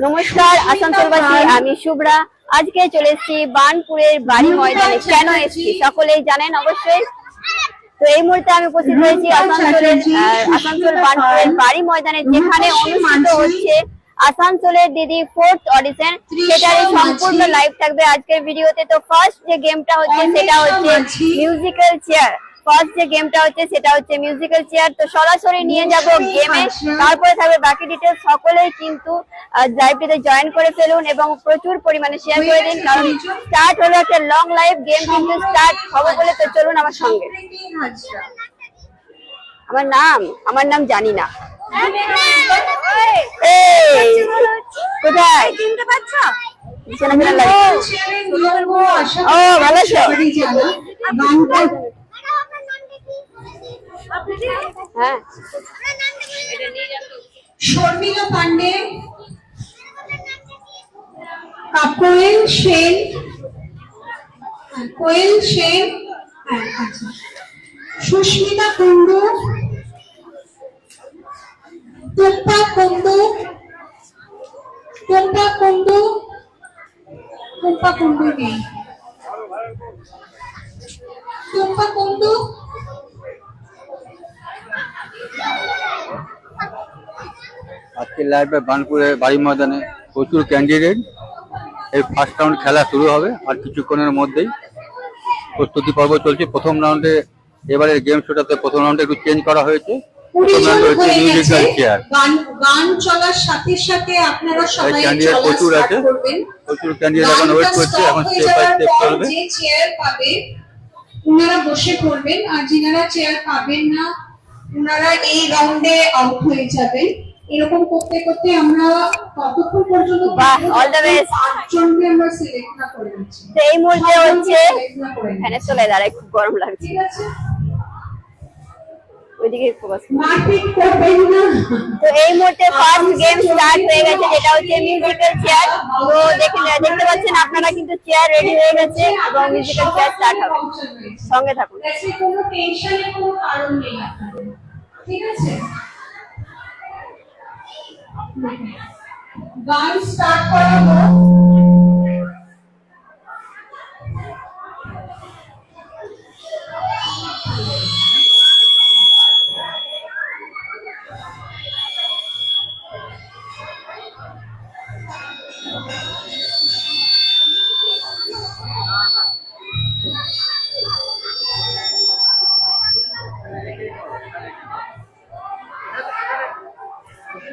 নমস্কার আসানসোলবাসী, আমি শুভ্রা। আজকে চলে এসেছি বার্নপুরের বাড়ি ময়দানে। কেন এসেছি সকলেই জানেন অবশ্যই। তো এই মুহূর্তে আমি উপস্থিত হয়েছি আসানসোল বার্নপুরের বাড়ি ময়দানে, যেখানে অনুষ্ঠিত হচ্ছে আসানসোলের দিদি 4th অডিশন। সেটারই সম্পূর্ণ লাইভ থাকবে আজকের ভিডিওতে। তো ফার্স্ট যে গেমটা হচ্ছে সেটা হচ্ছে মিউজিক্যাল চেয়ার। Musical chair. তো সরাসরি নিয়ে যাব গেমে, তারপরে থাকবে বাকি ডিটেলস। সকলেই কিন্তু লাইভটিতে জয়েন করে ফেলুন এবং প্রচুর পরিমাণে শেয়ার করে দিন, কারণ স্টার্ট হলো একটা লং লাইভ গেম, কিন্তু স্টার্ট হবে বলে। তো চলুন আমার সঙ্গে। আমার নাম জানি না। কোথায় ও ভালো আছো? হ্যাঁ, শর্মিলা পান্ডে, কোয়েল সেন, সুস্মিতা কুন্ডু, টুম্পা কুন্ডু নেই, টুম্পা কুন্ডু, আজকে লাইভে বার্নপুরে বাড়ি ময়দানে প্রচুর ক্যান্ডিডেট। এই ফার্স্ট রাউন্ড খেলা শুরু হবে আর কিছুক্ষণের মধ্যেই। প্রস্তুতি পর্ব চলছে। প্রথম রাউন্ডে এবারের গেম শোটাতে প্রথম রাউন্ডে একটু চেঞ্জ করা হয়েছে। প্রথম রাউন্ড হচ্ছে মিউজিক্যাল চেয়ার। গান চলার সাথে সাথে আপনারা সবাই ক্যান্ডিডেট প্রচুর আছে, প্রচুর ক্যান্ডিডেট এখন ওয়েট করছে। এখন স্টেপ বাই স্টেপ চলবে। যে চেয়ার পাবে ওনারা বসে পড়বেন, আর যিনারা চেয়ার পাবেন না ওনারা এই রাউন্ডে আউট হয়ে যাবেন। এরকম করতে করতে আমরা কতক্ষণ পর্যন্ত অল দ্য বেস্ট। 8 জনকে আমরা সিলেক্ট না করে দিচ্ছি। তো এই মুহূর্তে হচ্ছে ফ্যানে চলে দাঁড়ায়, খুব গরম লাগছে। ঠিক আছে, ওইদিকে ফোকাস। মারপিট করবেন না। তো এই মুহূর্তে ফার্স্ট গেম স্টার্ট হয়ে গেছে, যেটা হচ্ছে মিউজিক্যাল চেয়ার। তো দেখতে পাচ্ছেন আপনারা কিন্তু চেয়ার রেডি হয়ে গেছে এবং মিউজিক্যাল চেয়ার স্টার্ট হবে। সঙ্গে থাকুন। কোনো টেনশনের কোনো কারণ নেই আপনাদের, ঠিক আছে? গান স্টার্ট করা হোক।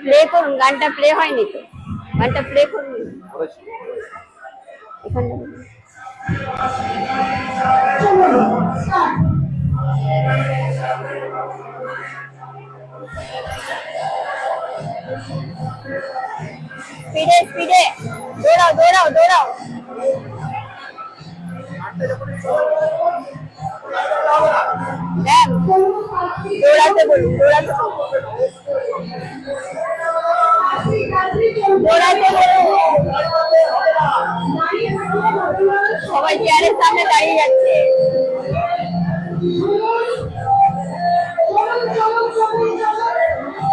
প্লে করুন, গানটা প্লে হয়নি তো, গানটা প্লে করুন এখানে। স্পিডে স্পিডে দৌড়াও দৌড়াও দৌড়াও। ম্যাম দৌড়াতে বলুন, দৌড়াতে সবাই চেয়ারের সামনে দাঁড়িয়ে যাচ্ছে।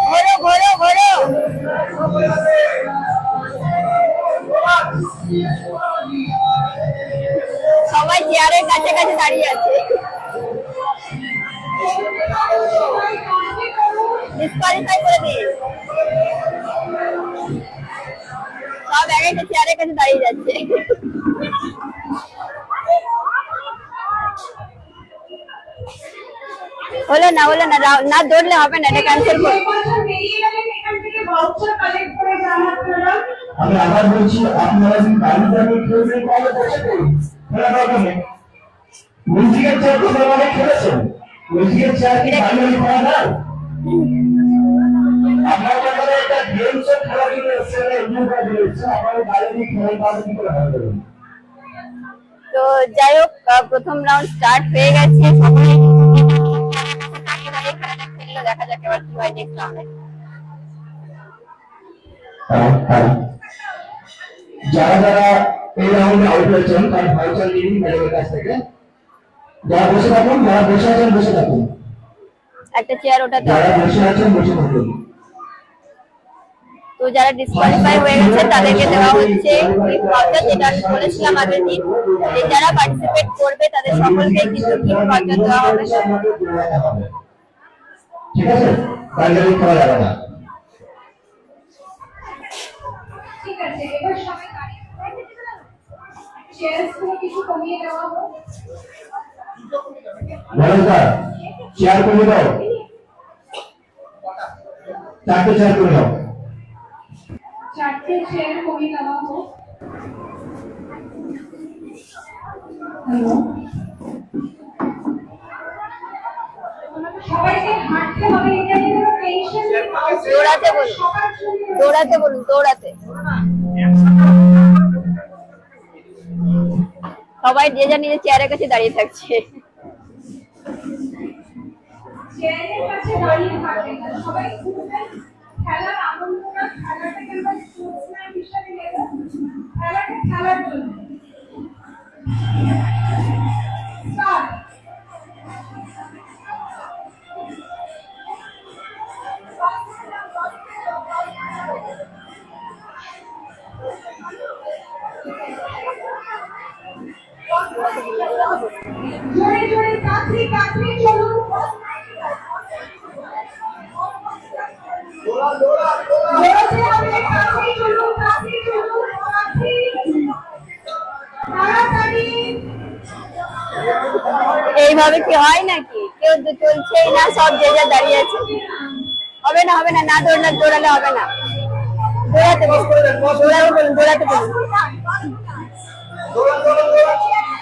ঘোরো ঘোরো ঘোরো। সবাই চেয়ারের কাছে কাছে দাঁড়িয়ে আছে। ডিসকোয়ালিফাই করে দিন। সব এক একটা চেয়ারের কাছে দাঁড়িয়ে যাচ্ছে। হলো না না দৌড়লে হবে না, এটা ক্যান্সেল করুন। আমি আবার বলছি, আপনারা যদি গাড়ি দাঁড়িয়ে খেলবেন তাহলে বসে পড়ুন, মিউজিকের চেয়ার কোথাও অনেক খেলেছেন। মিউজিকের চেয়ার কি বাঙালি করা যায়? আপনার ব্যাপারে একটা গেমস খেলা কিন্তু আপনার গাড়ি দিয়ে খেলার পাবে কি করে হবে? তো যাই হোক, প্রথম রাউন্ড স্টার্ট হয়ে গেছে। দেখা যাক এবার কি হয় নেক্সট রাউন্ডে। যারা যারা এই রাউন্ডে আউট হয়েছেন তার ভাউচার নিন ম্যাডামের কাছ থেকে। যারা বসে থাকুন, যারা বসে আছেন বসে থাকুন, একটা চেয়ার ওঠাতে যারা বসে আছেন বসে থাকুন। তো যারা ডিসকোয়ালিফাই হয়ে গেছে তাদেরকে দেওয়া হচ্ছে গিফট ভাউচার, যেটা আমি বলেছিলাম আগের দিন, যে যারা পার্টিসিপেট করবে তাদের সকলকে কিন্তু গিফট ভাউচার দেওয়া হবে। ঠিক আছে, বাইরে খাওয়া যাবে না। ঠিক আছে, এবার সবাই দাঁড়িয়ে চেয়ারস গুলো কিছু কমিয়ে দেওয়া হোক। নমস্কার, চেয়ার কমিয়ে দাও, 4টে চেয়ার করে দাও। 4টে চেয়ার কমিয়ে দেওয়া হোক। সবাইকে হাঁটতে হবে, এটা নিয়ে কোনো টেনশন নেই। দৌড়াতে বলুন, দৌড়াতে বলুন, দৌড়াতে। সবাই যে যা নিজের চেয়ারের কাছে দাঁড়িয়ে থাকছে। চেয়ারের কাছে দাঁড়িয়ে থাকবেন না, সবাই ঘুরবেন। খেলার আনন্দটা, খেলাটাকে আমরা স্পোর্টসম্যান হিসেবে নেব, খেলাটা খেলার জন্য। স্টার্ট। জোরে জোরে কাঁচি কাঁচি চলুন। দৌড়াতে হবে, কাঁচি চলুন, কাঁচি চলুন, কাঁচি। তাড়াতাড়ি। এইভাবে কি হয় নাকি? কেউ তো চলছেই না, সব যে যা দাঁড়িয়ে আছে। হবে না, হবে না, না দৌড়ালে হবে না। দৌড়াতে বলুন, দৌড়াতে বলুন, দৌড়াতে বলুন। দৌড়ান দৌড়ান দৌড়ান,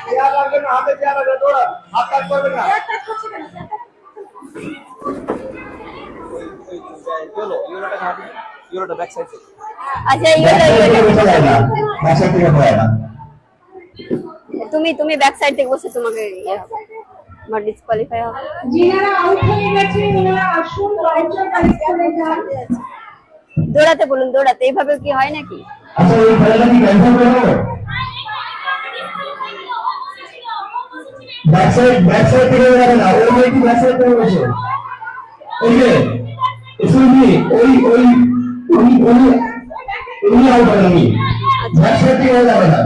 চেয়ার লাগবে না, হাতে চেয়ার লাগবে, দৌড়ান, হাত কাট করবেন না। আচ্ছা, তুমি ব্যাক সাইড থেকে বসে, তোমাকে আমার ডিসকোয়ালিফাই হবে। যিনারা আউট হয়ে গেছে ওনারা আসুন, ভাউচার কালেক্ট করে যান। দৌড়াতে বলুন, দৌড়াতে। এইভাবে কি হয় নাকি? আচ্ছা, এই খেলাটা কি ক্যান্সেল করে দেবো? ব্যাক সাইড থেকে যাবে না, ওই মেয়েটি ব্যাক সাইড থেকে বসে। ওই যে শুনবি, উনি আউট হবেন, আমি ব্যাক সাইড থেকে যাবে না।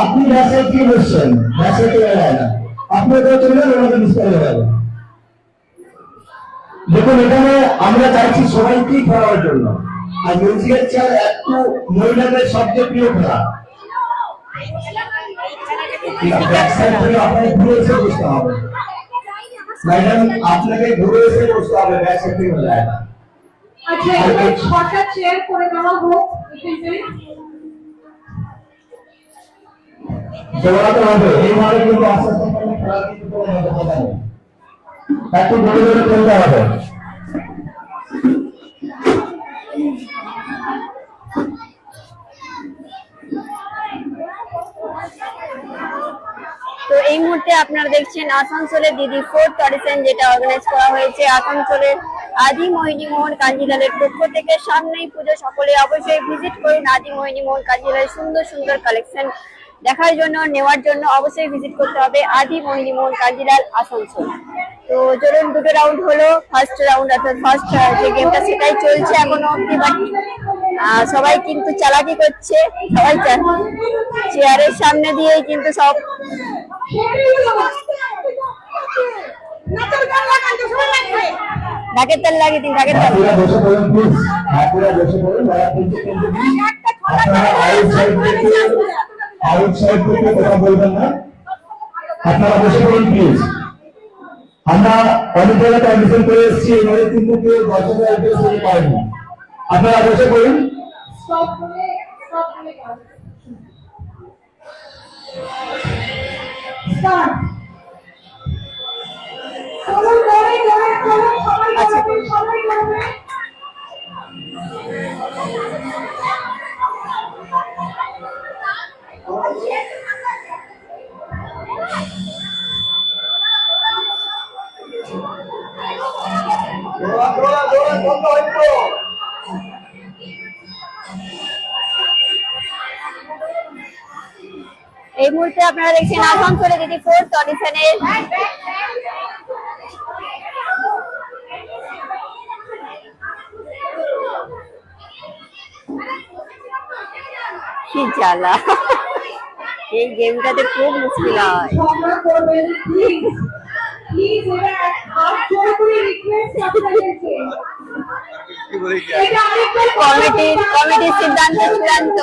আপনি ব্যাক সাইড থেকে বসছেন, ব্যাক সাইড থেকে যায় না। আপনি তো চলে যাবেন, ওনাকে মিস করে যাবেন। দেখুন, এখানে আমরা চাইছি সবাইকেই খেলার জন্য। আর মিউজিক্যাল চেয়ার একটু মহিলাদের সবচেয়ে প্রিয় খেলা। ব্যাক সাইড থেকে আপনাকে ঘুরে এসে বসতে হবে ম্যাডাম, আপনাকে ঘুরে এসে বসতে হবে, ব্যাক সাইড থেকে যায় না। আচ্ছা, এবার 6টা চেয়ার করে দেওয়া হোক এখানে। দৌড়াতে হবে, এইভাবে কিন্তু আস্তে আস্তে খেলা কিন্তু কোনো কথা নেই, একটু ধরে ধরে চলতে হবে। তো এই মুহূর্তে আপনারা দেখছেন আসানসোলের দিদি 4th অডিশন, যেটা অর্গানাইজ করা হয়েছে আসানসোলের আদি মোহিনী মোহন কাঞ্জিলালের পক্ষ থেকে। সামনেই পুজো, সকলে অবশ্যই ভিজিট করুন আদি মোহিনী মোহন কাঞ্জিলালের সুন্দর সুন্দর কালেকশন দেখার জন্য, নেওয়ার জন্য অবশ্যই ভিজিট করতে হবে আদি মোহিনী মোহন কাঞ্জিলাল আসানসোল। তো চলুন, দুটো রাউন্ড হলো। ফার্স্ট রাউন্ড অর্থাৎ ফার্স্ট যে গেমটা সেটাই চলছে এখনো অব্দি, বাট সবাই কিন্তু চালাকি করছে, সবাই চেয়ারের সামনে দিয়েই কিন্তু সব ঢাকের তাল লাগিয়ে দিন, ঢাকের তাল। বসে পড়ুন প্লিজ, বসে পড়ুন। আপনারা আউটসাইড থেকে কথা বলবেন না, আপনারা বসে পড়ুন প্লিজ। আমরা অনেক জায়গাতে অডিশন করে এসেছি, এবারে কিন্তু কেউ দর্শকের অ্যাড্রেস দিতে পারেনি। আপনারা বসে পড়ুন। স্টপ করে স্টার্ট। চলুন, দৌড়ে দৌড়ে চলুন, সবাই করবে, সবাই করবে। এই মুহূর্তে আপনারা দেখছেন আসানসোলের দিদি 4th অডিশনের কি জ্বালা, এই গেমটাতে খুব মুশকিল হয়। ঝগড়া করবেন প্লিজ, প্লিজ এরা হাত জোড় করে রিকোয়েস্ট আপনাদেরকে। এটা আরেকবার কমিটির সিদ্ধান্ত চূড়ান্ত,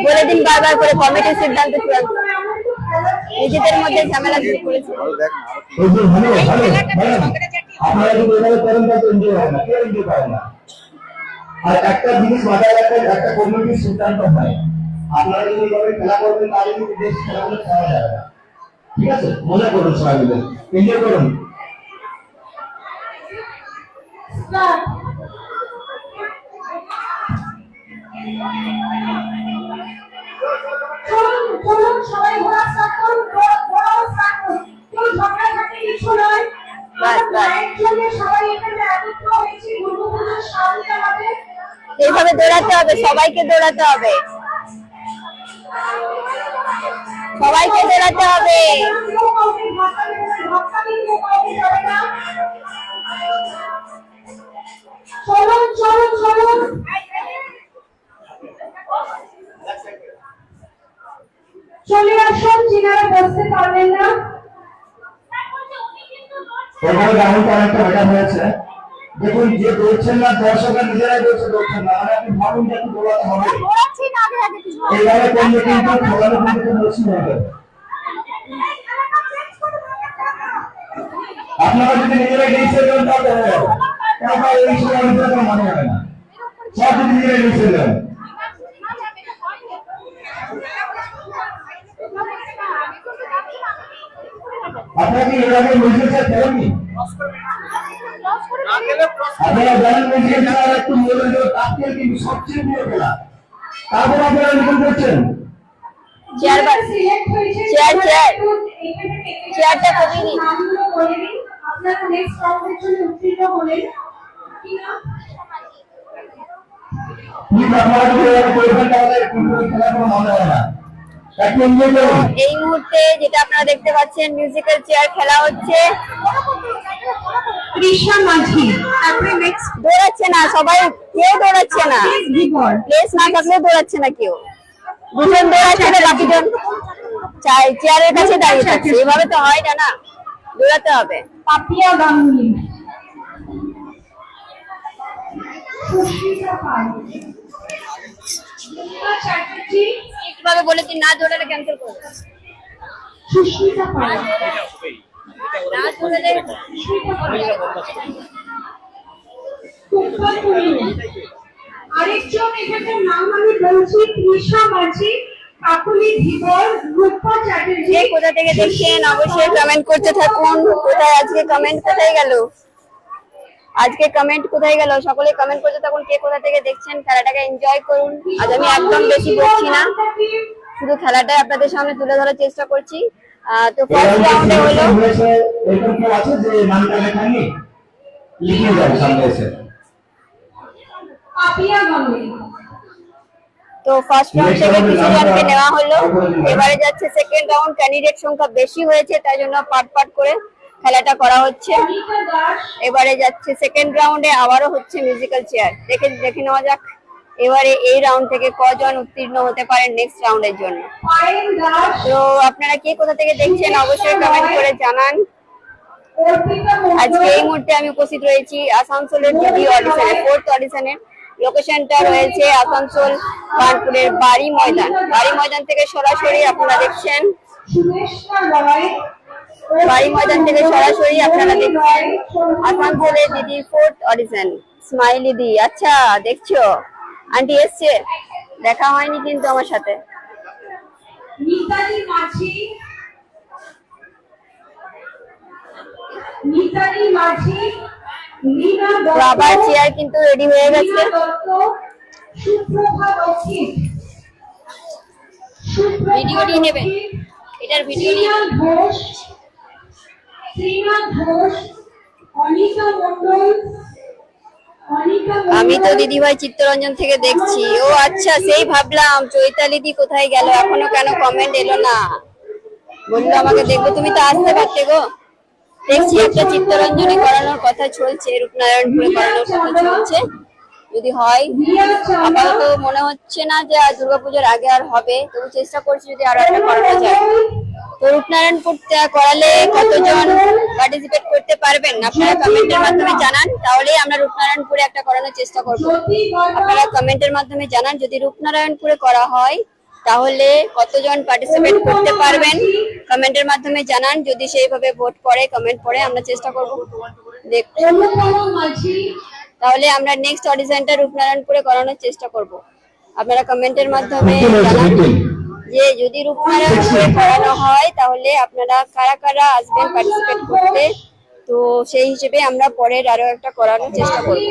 বলে দিন বারবার করে কমিটির সিদ্ধান্ত চূড়ান্ত। নিজেদের মধ্যে ঝামেলা শুরু করেছে। আপনারা যদি এভাবে করেন তাহলে এনজয় হয় না, কেউ এনজয় পায় না। আর একটা জিনিস মাথায় রাখবেন, একটা কমিটির সিদ্ধান্ত হয়, আপনারা যদি এভাবে খেলা করবেন তাহলে কিন্তু দেশ খেলাগুলো খেলা যাবে না। ঠিক আছে, মনে করুন সবাই মিলে এনজয় করুন। চলুন চলুন সবাই ঘোরা স্টার্ট করুন, ঘোরাও স্টার্ট করুন। কেউ ঝগড়া ঝাঁটি কিছু নয়। বাস, বাস। একসঙ্গে সবাই এখানে একত্র হয়েছি দুর্গাপূজার সামনে আমাদের। এইভাবে দৌড়াতে হবে, সবাইকে দৌড়াতে হবে, সবাইকে দৌড়াতে হবে। কেউ কাউকে ধাক্কা দেবে না, ধাক্কা দিয়ে কেউ কাউকে যাবে না। চলুন চলুন চলুন। চলে আসুন যিনারা বসতে পারবেন না। এখানে যেমনটা অনেকটা ব্যাটার হয়েছে, দেখুন যে দৌড়ছেন না দর্শকরা নিজেরাই দৌড়ছেন না, মানে আপনি ভাবুন যে একটু দৌড়াতে হবে, এইভাবে করলে কিন্তু খেলানো কিন্তু বেশি হবে। আপনারা যদি নিজেরাই ডিসিশন নেন তাহলে হবে, তারপর এই সময় আমাদের কোনো মানে হবে না, সব যদি নিজেরাই ডিসিশন নেন। আপনারা কি এভাবে মিউজিক খেলেননি? আপনারা জানেন মিউজিক খেলার একটু মূল্য তাকে কিন্তু সবচেয়ে প্রিয় খেলা, তারপর আপনারা নির্মাণ করছেন চেয়ার চেয়ারটা কমিয়ে দিন। নামগুলো বলে দিন, আপনারা নেক্সট রাউন্ডের জন্য উত্তীর্ণ হলেন কিনা। প্লিজ আপনারা যদি এভাবে করবেন তাহলে ফুটবল খেলার কোনো মনে হয় না, একটু এনজয় করুন। এই মুহূর্তে যেটা আপনারা দেখতে পাচ্ছেন মিউজিক্যাল চেয়ার খেলা হচ্ছে। কৃষ্ণা মাঝি আপনি নেক্সট দৌড়াচ্ছে না সবাই, কেউ দৌড়াচ্ছে না, বিবর প্লেস না থাকলেও দৌড়াচ্ছে না কেউ, দুজন দৌড়াচ্ছে না বাকিজন চেয়ারের কাছে দাঁড়িয়ে থাকছে। এভাবে তো হয় না, না দৌড়াতে হবে। পাপিয়া গাঙ্গুলি, সুস্মিতা পাল, সুস্মিতা চ্যাটার্জি, কিভাবে বলে তুই না দৌড়ালে ক্যান্সেল করবে, সুস্মিতা পাল, না দৌড়ালে কুম্ভল কুন্ডু। আরেকজন এখানকার নাম আমি বলছি, তৃষা মাঝি, কাকুলি ধীবর, রূপা চ্যাটার্জি। কে কোথা থেকে দেখছেন অবশ্যই কমেন্ট করতে থাকুন। কোথায় আজকে কমেন্ট কোথায় গেল, আজকে কমেন্ট কোথায় গেল, সকলে কমেন্ট করতে থাকুন। কে কোথা থেকে দেখছেন, খেলাটাকে এনজয় করুন। আজ আমি একদম বেশি বলছি না, শুধু খেলাটাই আপনাদের সামনে তুলে ধরার চেষ্টা করছি। তো ফার্স্ট রাউন্ডে হলো, এরকম কেউ আছে যে নামটা লেখানি, লিখে যান সামনে এসে। পাপিয়া গাঙ্গুলি, তো ফার্স্ট রাউন্ড থেকে কিছু জনকে নেওয়া হলো। এবারে যাচ্ছে সেকেন্ড রাউন্ড, ক্যান্ডিডেট সংখ্যা বেশি হয়েছে তাই জন্য পার্ট পার্ট করে খেলাটা করা হচ্ছে। অনিতা দাস, এবারে যাচ্ছে সেকেন্ড রাউন্ডে, আবারও হচ্ছে মিউজিক্যাল চেয়ার। দেখে নেওয়া যাক এবারে এই রাউন্ড থেকে কজন উত্তীর্ণ হতে পারেন নেক্সট রাউন্ডের জন্য। পায়েল দাস, তো আপনারা কে কোথা থেকে দেখছেন অবশ্যই কমেন্ট করে জানান। অর্পিতা আজকে এই মন্ডল, মুহূর্তে আমি উপস্থিত রয়েছি আসানসোলের দিদি অডিশনে, ফোর্থ অডিশনের। লোকেশনটা রয়েছে আসানসোল বার্নপুরের বাড়ি ময়দান। বাড়ি ময়দান থেকে সরাসরি আপনারা দেখছেন, সুদেষ্ণা রায়, বাড়ি ময়দান থেকে সরাসরি আপনারা দেখছেন আসানসোলের দিদি ফোর্থ অডিশন। স্মাইলি দি, আচ্ছা দেখছো, আন্টি এসছে, দেখা হয়নি কিন্তু আমার সাথে। মিতালি মাঝি, মিতালি মাঝি, লীনা তো দত্ত, আবার চেয়ার কিন্তু রেডি হয়ে গেছে। লীনা দত্ত, সুপ্রভা দক্ষিণ, ভিডিও নিয়ে নেবেন, এটার ভিডিও নিয়ে শ্রীনাথ ঘোষ, শ্রীনাথ ঘোষ, অনিতা মন্ডল, অনিতা মন্ডল, আমি তো দিদিভাই চিত্তরঞ্জন থেকে দেখছি। ও আচ্ছা, সেই ভাবলাম চৈতালি দি কোথায় গেল, এখনো কেন কমেন্ট এলো না। বললো আমাকে দেখবো, তুমি তো আসতে পারতে গো। দেখছি একটা চিত্তরঞ্জনী করানোর কথা চলছে, রূপনারায়ণপুরে করানোর কথা চলছে। যদি হয়। আপাতত মনে হচ্ছে না যে দুর্গাপুজোর আগে আর হবে, তবু চেষ্টা করছি যদি আরো একটা করানো যায়। তো রূপনারায়ণপুর করালে কতজন পার্টিসিপেট করতে পারবেন আপনারা কমেন্টের মাধ্যমে জানান, তাহলে আমরা রূপনারায়ণপুরে একটা করানোর চেষ্টা করব। আপনারা কমেন্টের মাধ্যমে জানান যদি রূপনারায়ণপুরে করা হয় তাহলে কতজন পার্টিসিপেট করতে পারবেন, কমেন্টের মাধ্যমে জানান। যদি সেইভাবে ভোট পড়ে, কমেন্ট পড়ে, আমরা চেষ্টা করব দেখতে, তাহলে আমরা নেক্সট অডিশনটা রূপনারায়ণপুরে করানোর চেষ্টা করব। আপনারা কমেন্টের মাধ্যমে জানান যে যদি রূপনারায়ণপুরে করানো হয় তাহলে আপনারা কারা কারা আসবেন পার্টিসিপেট করতে। তো সেই হিসেবে আমরা পরের আরো একটা করানোর চেষ্টা করব।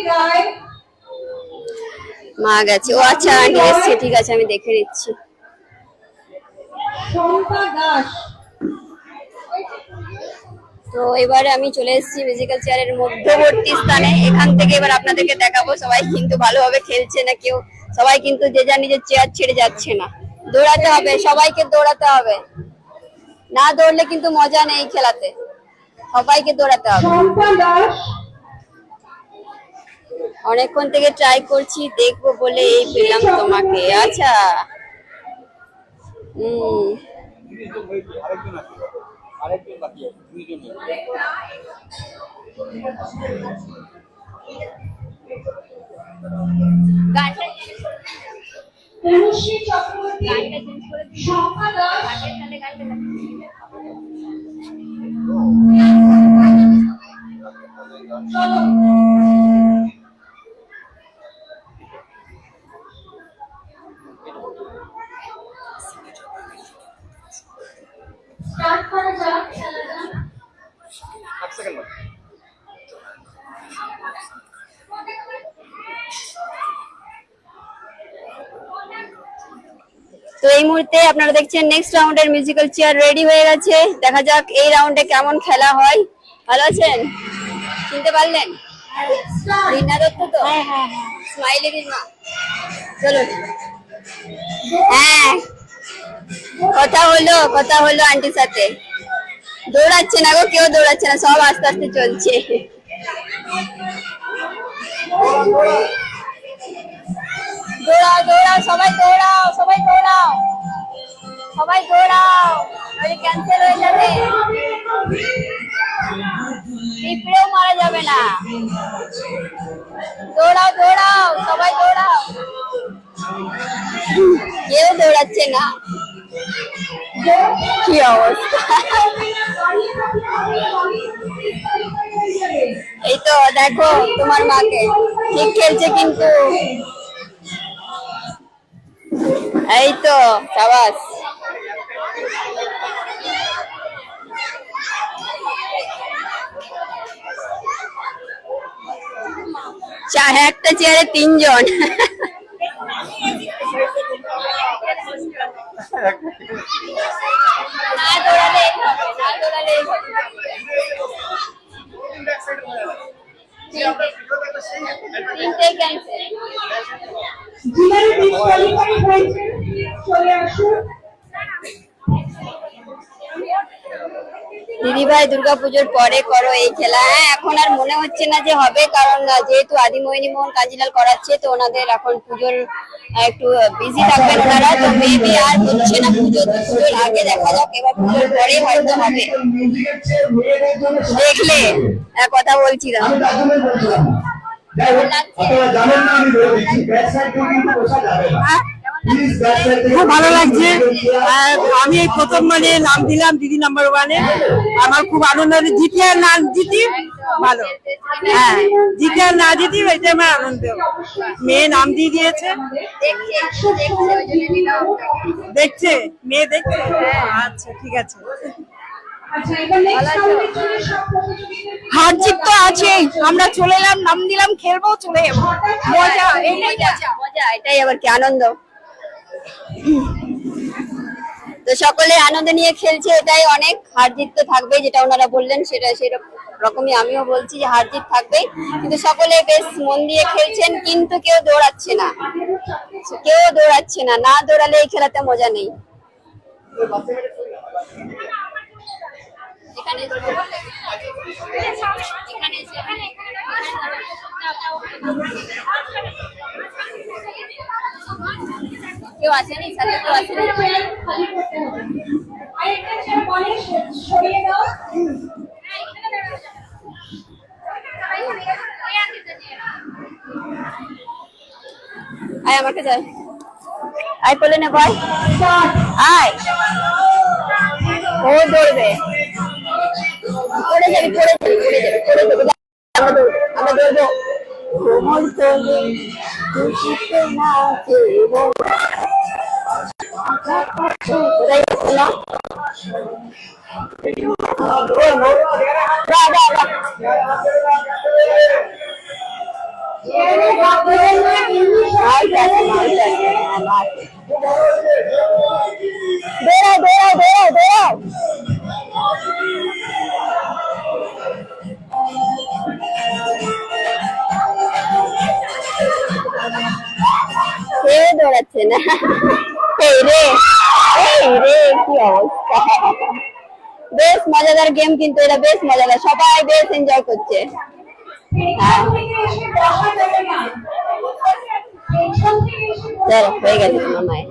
মা গেছে, ও আচ্ছা আন্টি এসছে, ঠিক আছে আমি দেখে নিচ্ছি। তো এবারে আমি চলে এসেছি মিউজিক্যাল চেয়ারের মধ্যবর্তী স্থানে। এখান থেকে এবার আপনাদেরকে দেখাবো সবাই কিন্তু ভালোভাবে খেলছে না কেউ, সবাই কিন্তু যে যার নিজের চেয়ার ছেড়ে যাচ্ছে না। দৌড়াতে হবে, সবাইকে দৌড়াতে হবে, না দৌড়লে কিন্তু মজা নেই খেলাতে, সবাইকে দৌড়াতে হবে। অনেকক্ষণ থেকে ট্রাই করছি দেখবো বলে এই পেলাম তোমাকে। আচ্ছা গানটা স্টার্ট করা যাক। তো এই মুহূর্তে আপনারা দেখছেন নেক্সট রাউন্ডের মিউজিক্যাল চেয়ার রেডি হয়ে গেছে। দেখা যাক এই রাউন্ডে কেমন খেলা হয়। ভালো আছেন? চিনতে পারলেন? রিনা দত্ত তো? স্মাইলি রিনা। চলুন। হ্যাঁ কথা হলো আন্টির সাথে। দৌড়াচ্ছে না গো, কেউ দৌড়াচ্ছে না, সব আস্তে আস্তে চলছে। দৌড়াও দৌড়াও সবাই, দৌড়াও সবাই, দৌড়াও সবাই, দৌড়াও নইলে ক্যান্সেল হয়ে যাবে, পিঁপড়েও মারা যাবে না। দৌড়াও দৌড়াও সবাই, দৌড়াও। কেউ দৌড়াচ্ছে না, কি অবস্থা। এই তো দেখো তোমার মাকে, ঠিক খেলছে কিন্তু। এই তো সাবাস। একটা চেয়ারে 3 জন। না দৌড়ালে, না দৌড়ালে। তিনটে ক্যান্সেল। যিনারা ডিসকোয়ালিফাই হয়েছেন চলে আসুন। দিদি ভাই দুর্গাপুজোর পরে করো এই খেলা। হ্যাঁ এখন আর মনে হচ্ছে না যে হবে, কারণ যেহেতু আদিমোহিনী মোহন কাঞ্জিলাল করাচ্ছে, তো ওনাদের এখন পুজোর একটু বিজি থাকবেন ওনারা, তো মেবি আর হচ্ছে না পুজোর আগে। দেখা যাক এবার পুজোর পরে হয়তো হবে। দেখলে কথা বলছিলাম। খুব ভালো লাগছে। আমি এই প্রথম মানে নাম দিলাম দিদি নাম্বার 1-এ। আমার খুব আনন্দ হচ্ছে। জিতি আর না জিতি ভালো, হ্যাঁ জিতি আর না জিতি এটা আমার আনন্দ। মেয়ে নাম দিয়ে দিয়েছে, দেখছে মেয়ে দেখছে। আচ্ছা ঠিক আছে। হার জিত তো আছেই, আমরা চলে এলাম, নাম দিলাম, খেলবো, চলে যাবো। মজা, মজা, এটাই আবার কি আনন্দ। তো সকলে আনন্দ নিয়ে খেলছে, এটাই অনেক। হার জিত তো থাকবে, যেটা ওনারা বললেন সেটা সেরকমই আমিও বলছি যে হার জিত থাকবে, কিন্তু সকলে বেশ মন দিয়ে খেলছেন। কিন্তু কেউ দৌড়াচ্ছে না, কেউ দৌড়াচ্ছে না, না দৌড়ালে এই খেলাতে মজা নেই। এখানে কেউ আসেনি, সাথে কেউ আসেনি। খালি করতে হবে। আরেকটা চেয়ার বলে সরিয়ে দাও। আয় আমার কাছে আয়। আয় কোলে নে বল। আয়। ও দৌড়বে। পড়ে যাবি, পড়ে যাবি, পড়ে যাবি, পড়ে যাবি। আমরা দৌড়বো, আমরা দৌড়বো। কোমল তোলে খুশিতে নাচিব। কোথায় গেছে না? যা, যা, যা। দৌড়াও, দৌড়াও, দৌড়াও, দৌড়াও। কেউ দৌড়াচ্ছে না। এই রে, এই রে, কি অবস্থা। বেশ মজাদার গেম, কিন্তু এটা বেশ মজাদার, সবাই বেশ এনজয় করছে। চলো, হয়ে গেছে তোমার মায়ের।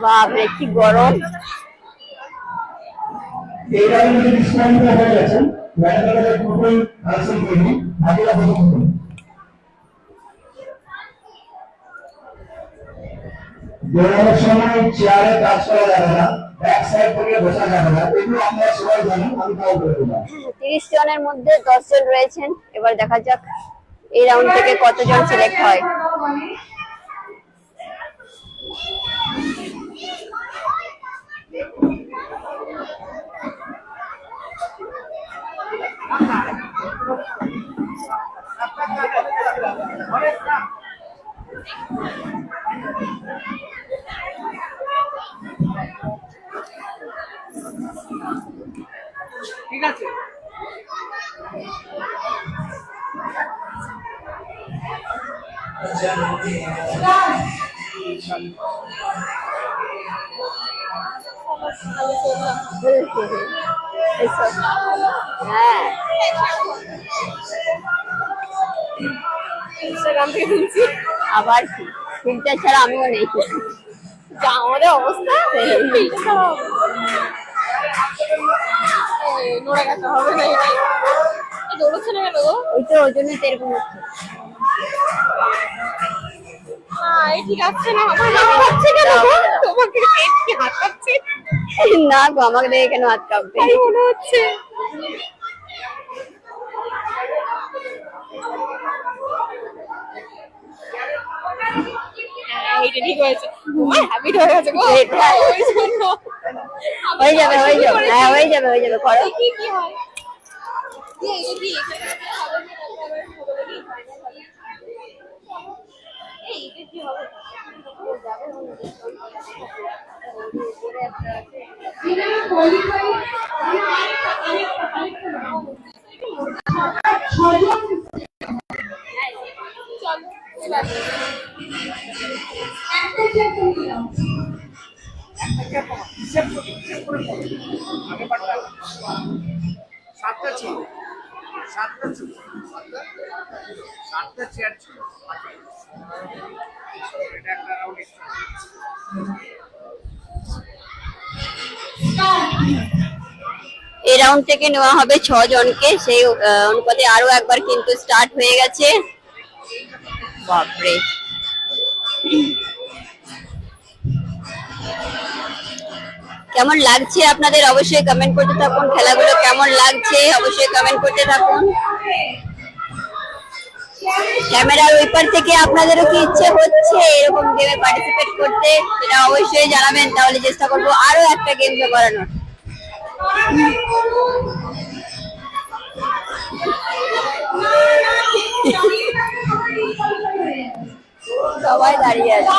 বাপরে কি গরম। এই রাউন্ডে যদি ডিসকাউন্ট হয়ে গেছেন ম্যাডামের কুপন আনসার করি আগের কুপন দৌড়ানোর সময় চেয়ারে কাজ করা যাবে না, ব্যাক সাইড থেকে বসা যাবে না, এগুলো আমরা সবাই জানি, আমি তাও বলে দিলাম। 30 জনের মধ্যে 10 জন রয়েছেন। এবার দেখা যাক এই রাউন্ড থেকে কতজন সিলেক্ট হয়। ঠিক আছে। হ্যাঁ, ইনস্টাগ্রাম থেকে শুনছি। আবার কি ফিল্টার ছাড়া আমিও নেই। যা আমাদের অবস্থা, নোড়া কাটা হবে না। দৌড়চ্ছে না কেন গো? ওই তো, ওই জন্যই তো এরকম হচ্ছে। ঠিক আছে না, আমার হাত কাঁপছে কেন গো? তোমাকে কি হাত কাঁপছে? না গো, আমাকে দেখে কেন হাত কাঁপবে? তাই মনে হচ্ছে। এইটা ঠিক হয়েছে, তোমার হ্যাবিট হয়ে গেছে গো। এটাই। ওই জন্য হয়ে যাবে, হয়ে যাবে, হ্যাঁ হয়ে যাবে, হয়ে যাবে, করো। কি কি হয়? এইটা কি এইটা কি হবে? সাতটা ছিল, সাতটা চেয়ার ছিল। এটা একটা রাউন্ড এক্সট্রা। এই রাউন্ড থেকে নেওয়া হবে 6 জনকে, সেই অনুপাতে আরো একবার কিন্তু স্টার্ট হয়ে গেছে। বাপরে, কেমন লাগছে আপনাদের অবশ্যই কমেন্ট করতে থাকুন। খেলাগুলো কেমন লাগছে অবশ্যই কমেন্ট করতে থাকুন। ক্যামেরার ওই পার থেকে আপনাদেরও কি ইচ্ছে হচ্ছে এরকম গেমে পার্টিসিপেট করতে, সেটা অবশ্যই জানাবেন, তাহলে চেষ্টা করবো আরো একটা গেম করানোর। সবাই দাঁড়িয়ে আছে।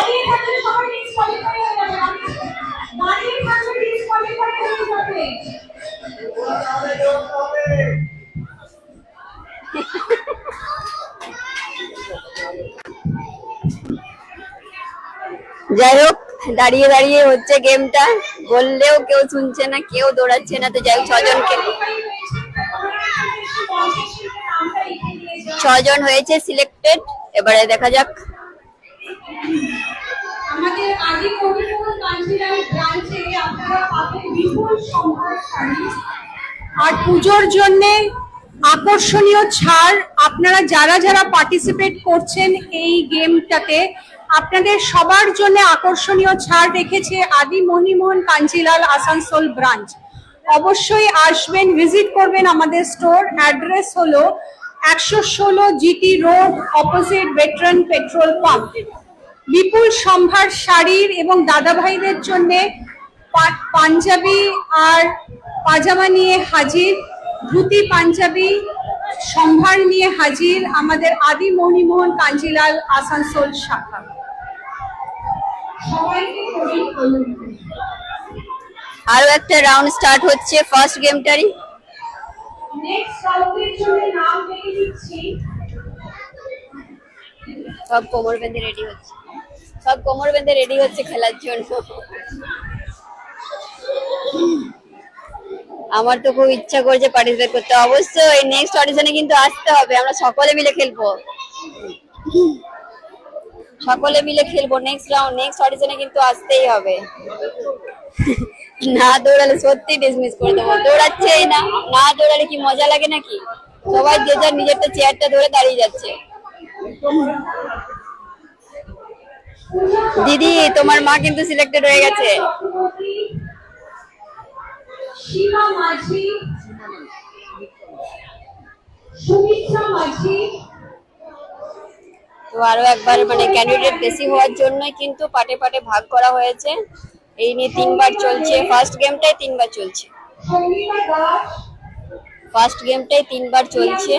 যাই হোক, দাঁড়িয়ে দাঁড়িয়ে হচ্ছে গেমটা, বললেও কেউ শুনছে না, কেউ দৌড়াচ্ছে না। তো যাই হোক, ছজন হয়েছে সিলেক্টেড, এবারে দেখা যাক। আমাদের আদি কবিপুর কাঞ্জিলাল ব্রাঞ্চে আপনারা পাবেন বিপুল সম্ভার শাড়ি আর পুজোর জন্য আকর্ষণীয় ছাড়। আপনারা যারা যারা পার্টিসিপেট করছেন এই গেমটাতে, আপনাদের সবার জন্য আকর্ষণীয় ছাড় রেখেছে আদি মণিমোহন কাঞ্জিলাল আসানসোল ব্রাঞ্চ। অবশ্যই আসবেন, ভিজিট করবেন আমাদের স্টোর। অ্যাড্রেস হলো 116 GT road, opposite veteran petrol pump. বিপুল সম্ভার শাড়ির এবং দাদা ভাইদের জন্য পাঞ্জাবি আর পাজামা নিয়ে হাজির, ধুতি পাঞ্জাবি সম্ভার নিয়ে হাজির আমাদের আদি মণিমোহন কাঞ্জিলাল আসানসোল শাখা। সবাইকে করি আমন্ত্রণ। আরো একটা রাউন্ড স্টার্ট হচ্ছে ফার্স্ট গেমটারই। নেক্সট রাউন্ডের জন্য নাম লিখে দিচ্ছি। সব কোমর বেঁধে রেডি হচ্ছে খেলার জন্য। আমার তো খুব ইচ্ছা করছে পার্টিসিপেট করতে। অবশ্যই নেক্সট অডিশনে কিন্তু আসতে হবে, আমরা সকলে মিলে খেলবো। নেক্সট রাউন্ড, নেক্সট অডিশনে কিন্তু আসতেই হবে। না দৌড়ালে সত্যি ডিসমিস করে দেবো। দৌড়াচ্ছেই না, না দৌড়ালে কি মজা লাগে নাকি? সবাই যে যার নিজেরটা চেয়ারটা ধরে দাঁড়িয়ে যাচ্ছে। দিদি, তোমার মা কিন্তু সিলেক্টেড হয়ে গেছে। সীমা মাঝি, সুমিত্রা মাঝি। তো আরো একবার মানে ক্যান্ডিডেট বেশি হওয়ার জন্যই কিন্তু পাটে পাটে ভাগ করা হয়েছে। এই নিয়ে 3 বার চলছে, ফার্স্ট গেমটাই 3 বার চলছে। সঙ্গীতা দাস, ফার্স্ট গেমটাই 3 বার চলছে।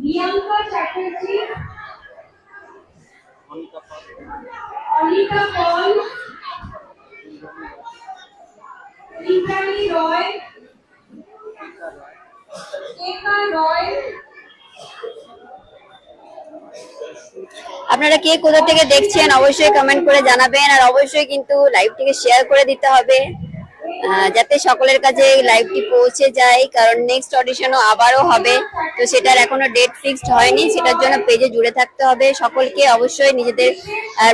বিয়াঙ্কা চ্যাটার্জি, অনিতা পল, রিতালি রয়, একা রয়। আপনারা কে কোথা থেকে দেখছেন অবশ্যই কমেন্ট করে জানাবেন, আর অবশ্যই কিন্তু লাইভটিকে শেয়ার করে দিতে হবে যাতে সকলের কাছে লাইভটি পৌঁছে যায়, কারণ নেক্সট অডিশনও আবারও হবে। তো সেটার এখনো ডেট ফিক্সড হয়নি, সেটার জন্য পেজে জুড়ে থাকতে হবে। সকলকে অবশ্যই নিজেদের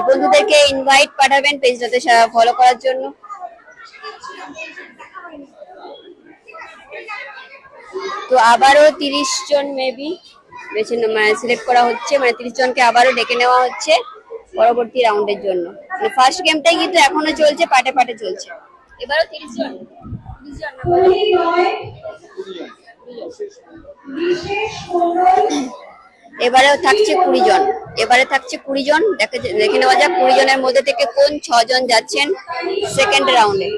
বন্ধুদেরকে ইনভাইট পাঠাবেন পেজটাতে ফলো করার জন্য। তো আবারও 30 জন মেবি সিলেক্ট করা হচ্ছে, মানে 30 জনকে আবারও ডেকে নেওয়া হচ্ছে পরবর্তী রাউন্ডের জন্য। মানে ফার্স্ট গেমটাই কিন্তু এখনো চলছে, পাটে পাটে চলছে। এবারও 30 জন এবারেও থাকছে 20 জন। এবারে থাকছে 20 জন। দেখে নেওয়া যাক 20 জনের মধ্যে থেকে কোন 6 জন যাচ্ছেন সেকেন্ড রাউন্ডে।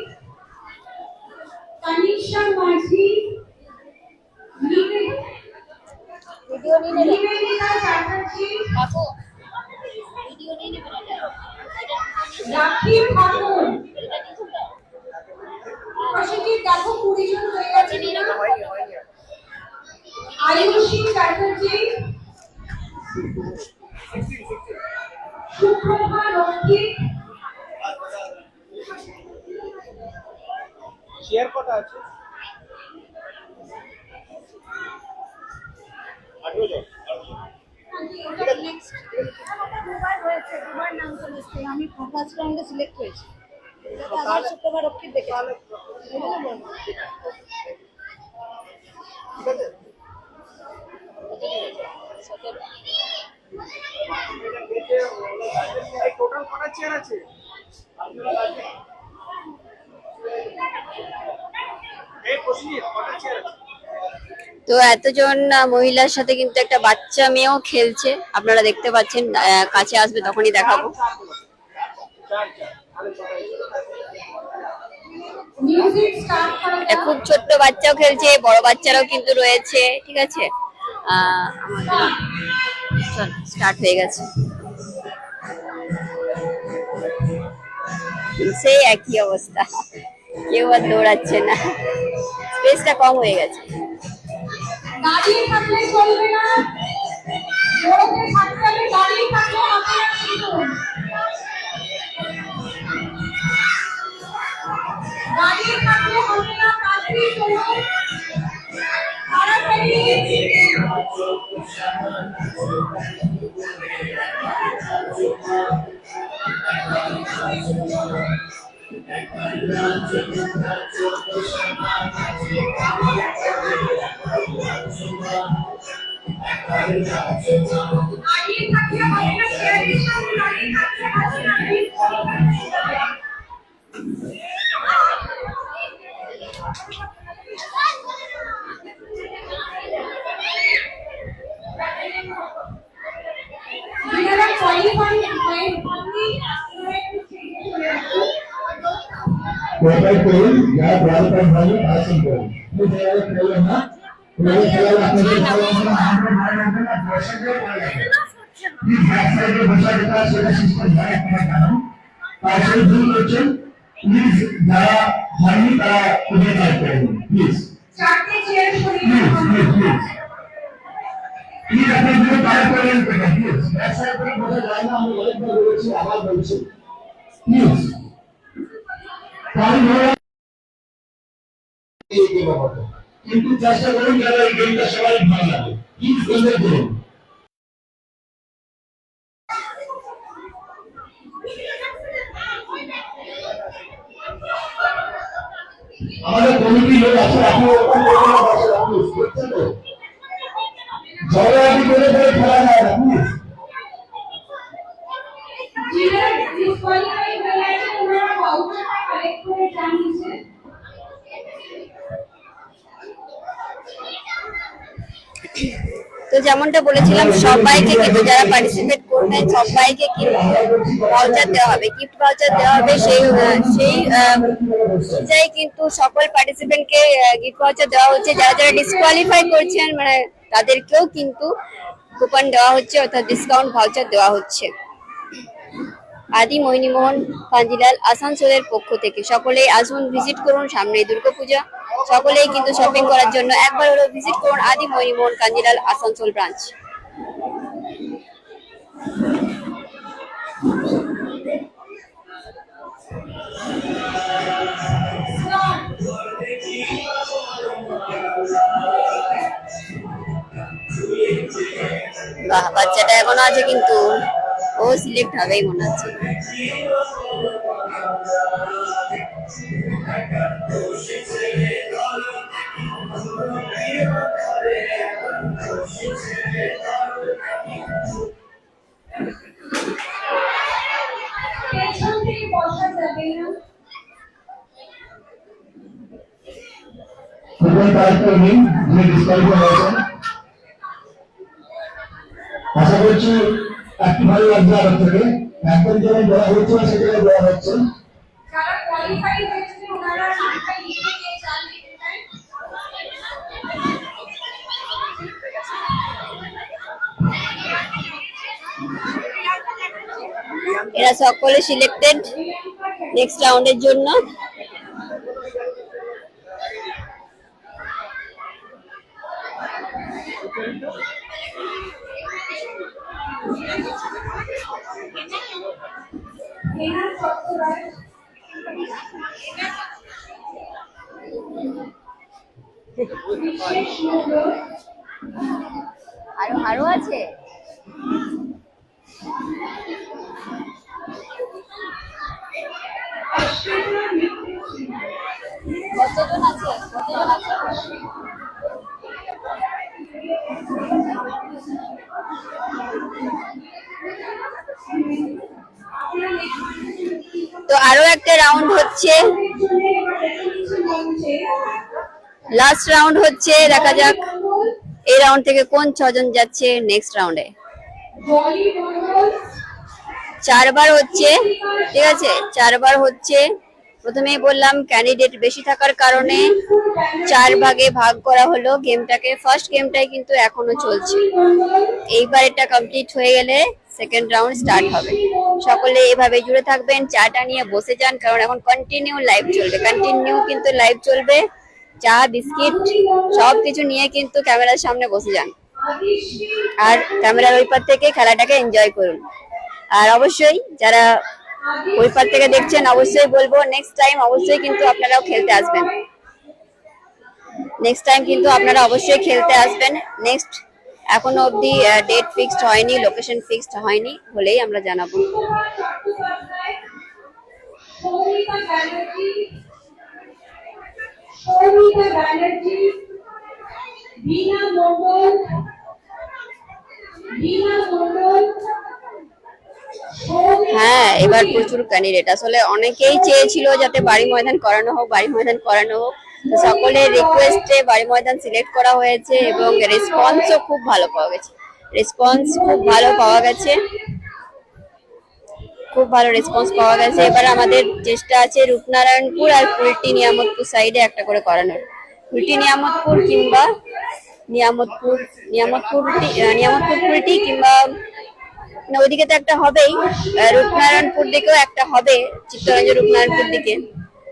ভিডিও নিয়ে নেবেন কাকু, ভিডিও নিয়ে নেবেন। আয়ুষী চ্যাটার্জি, সুপ্রভা রক্ষী, শেয়ার কটা আছে? 18 জন। আমি ফার্স্ট রাউন্ডে সিলেক্ট হয়েছি। আবার শুক্রবার রক্ষিত দেখে টোটাল কটা চেয়ার আছে? এই প্রসিড কটা চেয়ার আছে? তো এতজন মহিলার সাথে কিন্তু একটা বাচ্চা মেয়েও খেলছে, আপনারা দেখতে পাচ্ছেন। কাছে আসবে তখনই দেখাবো। খুব ছোট্ট বাচ্চাও খেলছে, বড় বাচ্চারাও কিন্তু রয়েছে। ঠিক আছে, স্টার্ট হয়ে গেছে। সেই একই অবস্থা, কেউ আর দৌড়াচ্ছে না, স্পেসটা কম হয়ে গেছে। দাঁড়িয়ে থাকলে চলবে না, বড়দের থাকতে হবে, দাঁড়িয়ে থাকলে আপনারা কিন্তু দাঁড়িয়ে থাকলে হবে না, তাড়াতাড়ি চলুন, তাড়াতাড়ি। দাঁড়িয়ে থাকলে হবে না, চেয়ারের সামনে দাঁড়িয়ে থাকলে হবে না, যারা কোয়ালিফাই হয় কোয়ালিফাই করুন, যারা কোয়ালিফাই হয়নি তারা শুরু করুন। যারা খেলবেন না, আপনাদের খেলা ভাষা যেটা সেটা সিস্টেম হয় আপনারা জানেন। তার সাথে ভুল করছেন, প্লিজ যারা হয়নি তারা কোয়ালিফাই করুন প্লিজ। চারটে চেয়ার সরিয়ে প্লিজ রাখুন। প্লিজ প্লিজ প্লিজ আপনি দুটো কাজ করেন প্লিজ। ব্যবসা করে বোঝা যায় না, আমি অনেকবার বলেছি আবার বলছি প্লিজ। কিন্তু চেষ্টা করুন যারা এই গেমটা সবাই ভালো লাগে, প্লিজ এনজয় করুন। আমাদের কমিটি লোক আছে, আপনি ওখানে বসে আপনি বুঝছেন তো, ঝগড়াঝাটি করে করে খেলা যায় না প্লিজ। যারা ডিসকোয়ালিফাই হয়ে গেছে ওনারা ভাউচারটা কালেক্ট করে জানিয়েছে। তো যেমনটা বলেছিলাম সবাইকে কিন্তু যারা পার্টিসিপেট করবেন সবাইকে কিন্তু ভাউচার দেওয়া হবে, গিফট ভাউচার দেওয়া হবে। সেই অনুযায়ী কিন্তু সকল পার্টিসিপেন্টকে গিফট ভাউচার দেওয়া হচ্ছে। যারা যারা ডিসকোয়ালিফাই করছেন মানে তাদেরকেও কিন্তু কুপন দেওয়া হচ্ছে, অর্থাৎ ডিসকাউন্ট ভাউচার দেওয়া হচ্ছে। আদি মোহিনীমোহন কাঞ্জিলাল আসানসোলের পক্ষ থেকে সকলেই আসুন, ভিজিট করুন, সামনে দুর্গাপূজা, সকলেই কিন্তু শপিং করার জন্য একবার হলো ভিজিট করুন আদি মোহিনীমোহন কাঞ্জিলাল আসানসোল ব্রাঞ্চ। বাহ, বাচ্চাটা এখনো আছে কিন্তু ও সিলেক্ট হবেই মনে হচ্ছে। পেছন থেকে বসা যাবে না। কুপন কালেক্ট করে নিন, যিনি ডিসকোয়ালিফাই হয়েছেন। আশা করছি একটু ভালো লাগবে আমার থেকে, একদম যেমন দেওয়া হচ্ছে সেটাই দেওয়া হচ্ছে। যারা কোয়ালিফাই হয়েছে ওনারা নামটা লিখে দিয়ে চাল লিখে দেন। এরা সকলে সিলেক্টেড নেক্সট রাউন্ডের জন্য। এনার চট্টরাজ বিশেষ নজর আরো আছে। কতজন আছে? তো আরো একটা রাউন্ড হচ্ছে, লাস্ট রাউন্ড হচ্ছে, দেখা যাক এই রাউন্ড থেকে কোন 6 জন যাচ্ছে নেক্সট রাউন্ডে। 4বার হচ্ছে, ঠিক আছে, 4বার হচ্ছে। প্রথমেই বললাম ক্যান্ডিডেট বেশি থাকার কারণে 4 ভাগে ভাগ করা হলো গেমটাকে। ফার্স্ট গেমটাই কিন্তু এখনো চলছে, এইবার এটা কমপ্লিট হয়ে গেলে সেকেন্ড রাউন্ড স্টার্ট হবে। সকলে এভাবে জুড়ে থাকবেন, চাটা নিয়ে বসে যান, কারণ এখন কন্টিনিউ লাইভ চলবে, কন্টিনিউ কিন্তু লাইভ চলবে। চা বিস্কিট সবকিছু নিয়ে কিন্তু ক্যামেরার সামনে বসে যান, আর ক্যামেরার ওই পার থেকে খেলাটাকে এনজয় করুন। আর অবশ্যই যারা ওই পার থেকে দেখছেন অবশ্যই বলবো নেক্সট টাইম অবশ্যই কিন্তু আপনারাও খেলতে আসবেন। নেক্সট টাইম কিন্তু আপনারা অবশ্যই খেলতে আসবেন। নেক্সট এখনো অবধি ডেট ফিক্সড হয়নি, লোকেশন ফিক্সড হয়নি, হলেই আমরা জানাবো। হ্যাঁ, এবার প্রচুর ক্যান্ডিডেট, আসলে অনেকেই চেয়েছিল যাতে বাড়ি ময়দান করানো হোক, বাড়ি ময়দান করানো হোক। তো সকলের রিকোয়েস্টে বাড়ি ময়দান সিলেক্ট করা হয়েছে এবং রেসপন্সও খুব ভালো পাওয়া গেছে। খুব ভালো রেসপন্স পাওয়া গেছে। এবার আমাদের চেষ্টা আছে রূপনারায়ণপুর আর কুলটি নিয়ামতপুর সাইডে একটা করে করানোর। কুলটি নিয়ামতপুর কিংবা নিয়ামতপুর কুলটি কিংবা ওইদিকে তো একটা হবেই, রূপনারায়ণপুর দিকেও একটা হবে, চিত্তরঞ্জন রূপনারায়ণপুর দিকে।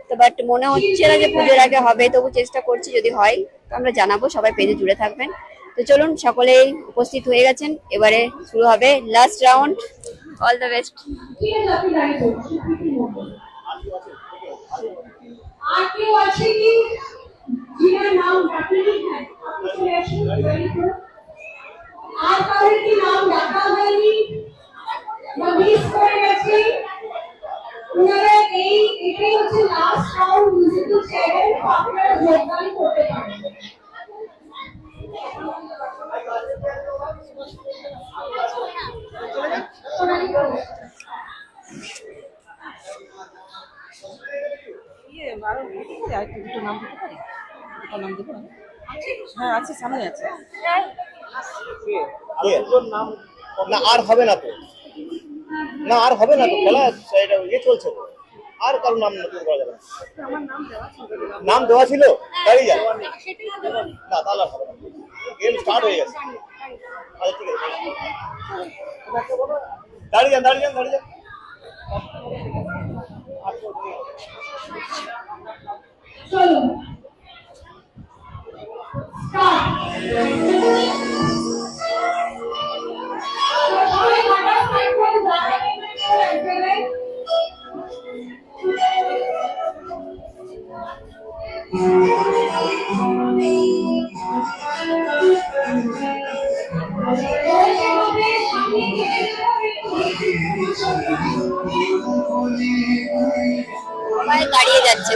তো বাট মনে হচ্ছে না যে পুজোর আগে হবে, তবু চেষ্টা করছি, যদি হয় তো আমরা জানাবো। সবাই পেজে জুড়ে থাকবেন। তো চলুন, সকলেই উপস্থিত হয়ে গেছেন, এবারে শুরু হবে last round. All the best. আর কেউ আছে কি যিনার নাম বাকি হ্যাঁ আপনি চলে আসুন। আর কারোর কি নাম ডাকা হয়নি বা মিস করে গেছে, ওনারা এটাই হচ্ছে লাস্ট রাউন্ড মিউজিক্যাল চেয়ারে, আপনারা যোগদান করতে পারেন। হ্যাঁ আছে, সামনে আছে। নাম না আর হবে না তো, খেলা এটা ইয়ে চলছে তো, আর কারো নাম নতুন করা যাবে না। নাম দেওয়া ছিল, দাঁড়িয়ে যান না, তাহলে আর হবে না, গেম স্টার্ট হয়ে গেছে। আচ্ছা ঠিক আছে, দাঁড়িয়ে যান। চলো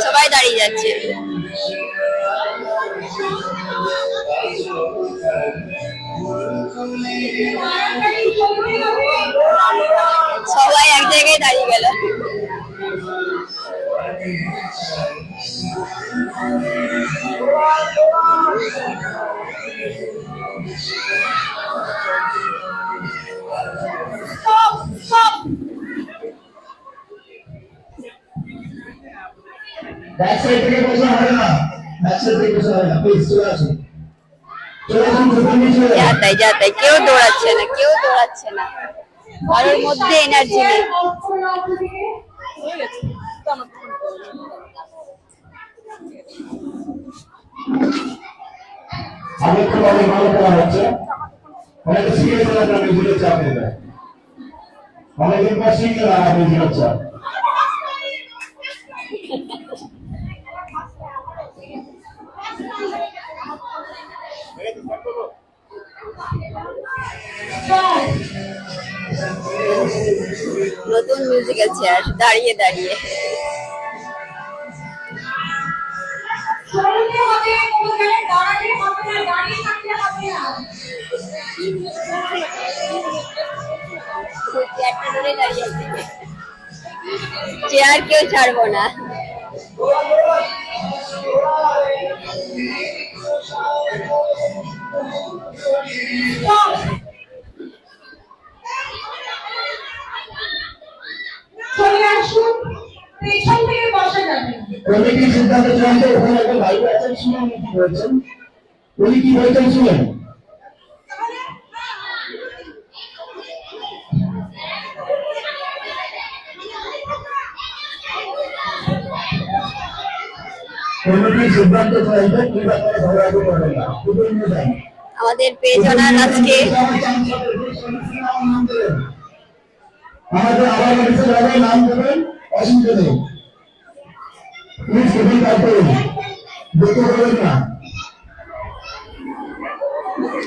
সবাই দাঁড়িয়ে যাচ্ছে। সবাই এক জায়গায় দাঁড়িয়ে গেল। ব্যাক সাইড থেকে বসে হবে না, প্লিজ চলে আসুন। যাতে কেউ দৌড়াচ্ছে না, কারোর মধ্যে এনার্জি নেই। আমি তো অনেক ভালো করা হচ্ছে, অনেকে শিখে গেলে আমি বুঝে চাপ দেবে, অনেকদিন পর শিখে গেলাম আমি বুঝে চাপ। নতুন মিউজিক্যাল চেয়ার, দাঁড়িয়ে দাঁড়িয়ে। চেয়ার কেউ ছাড়বো না। চলে আসুন, পেছন থেকে বসা যাবে। কমিটি সিদ্ধান্ত চূড়ান্ত। ওখানে একটা ভাই আছেন, শুনুন কি বলছেন, উনি কি বলছেন শুনেন। কমিটি সিদ্ধান্ত চূড়ান্ত, কি ব্যাপারে ঘোরাঘুরি করবেন না, শুধু নিয়ে যান। আমাদের পেজ অনার আজকে আমাদের আবার মেডিসিন হবে, নাম দেবেন, অসুবিধা নেই। প্লিজ কেবিন কাটতে দেখতে পাবেন না।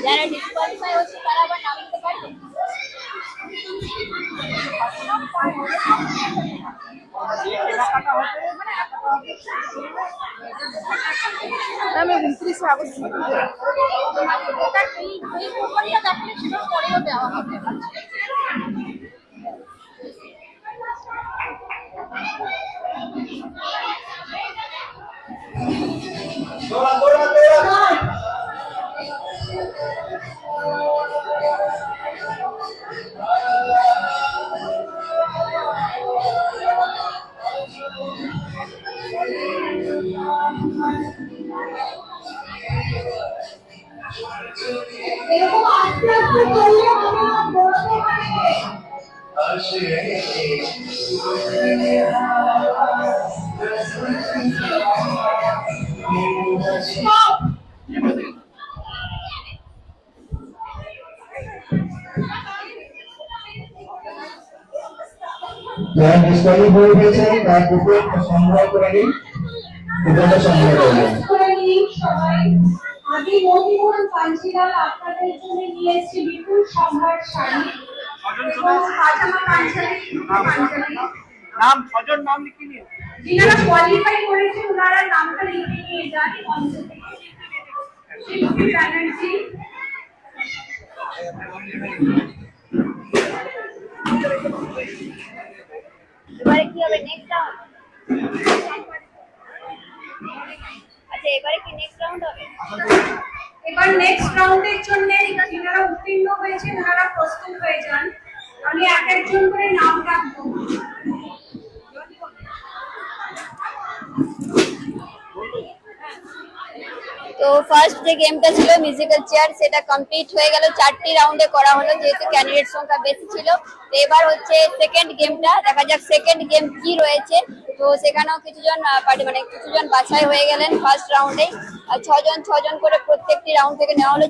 যারা ডিসকোয়ালিফাই হচ্ছে তারা আবার নাম দিতে পারবে। আমি 29 আগস্ট দৌড়া দৌড়া দৌড়া এরকম আস্তে আস্তে চললে আমরা দৌড়াতে পারবে। Stop! যারা ডিসকোয়ালিফাই হয়েছে তার কুপন সংগ্রহ করে নিন, কুপনটা সংগ্রহ করবেন। করে নিন সবাই। আগে মনিমোহন পাঞ্চিলাল আপনাদের জন্য নিয়ে এসেছি বিপুল সম্ভার শাড়ি এবং পাজামা পাঞ্জাবি, পাঞ্জাবি। নাম 6 জন নাম লিখে নিন। যিনারা কোয়ালিফাই করেছেন ওনারা নামটা লিখে নিয়ে যান মঞ্চ থেকে। শিল্পী ব্যানার্জি, এবারে কি হবে নেক্সট রাউন্ড? আচ্ছা এবারে কি নেক্সট রাউন্ড হবে? এবার নেক্সট রাউন্ডের জন্য যিনারা উত্তীর্ণ হয়েছেন ওনারা প্রস্তুত হয়ে যান। আমি এক একজন করে নাম ডাকবো। তো ফার্স্ট যে গেমটা ছিল মিউজিক্যাল চেয়ার, সেটা কমপ্লিট হয়ে গেল, 4টি রাউন্ডে করা হলো যেহেতু ক্যান্ডিডেট সংখ্যা বেশি ছিল। তো এবার হচ্ছে সেকেন্ড গেমটা, দেখা যাক সেকেন্ড গেম কি রয়েছে। তো সেখানেও কিছুজন কিছুজন বাছাই হয়ে গেলেন ফার্স্ট রাউন্ডে। আর 6 জন করে প্রত্যেকটি রাউন্ড থেকে নেওয়া হলো,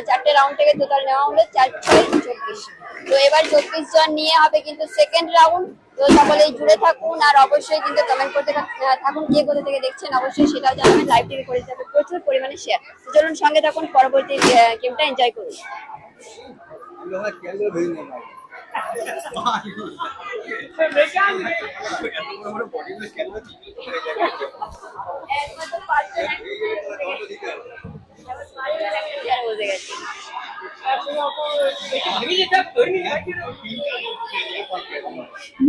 চারটে রাউন্ড থেকে টোটাল নেওয়া হলো 4 6 24। তো এবার 24 জন নিয়ে হবে কিন্তু সেকেন্ড রাউন্ড। তো সকলেই জুড়ে থাকুন আর অবশ্যই কিন্তু কমেন্ট করতে থাকুন কে কোথা থেকে দেখছেন, অবশ্যই সেটাও জানাবেন। লাইভ থেকে করে যাবে প্রচুর পরিমাণে শেয়ার। তো চলুন সঙ্গে থাকুন, পরবর্তী গেমটা এনজয় করুন।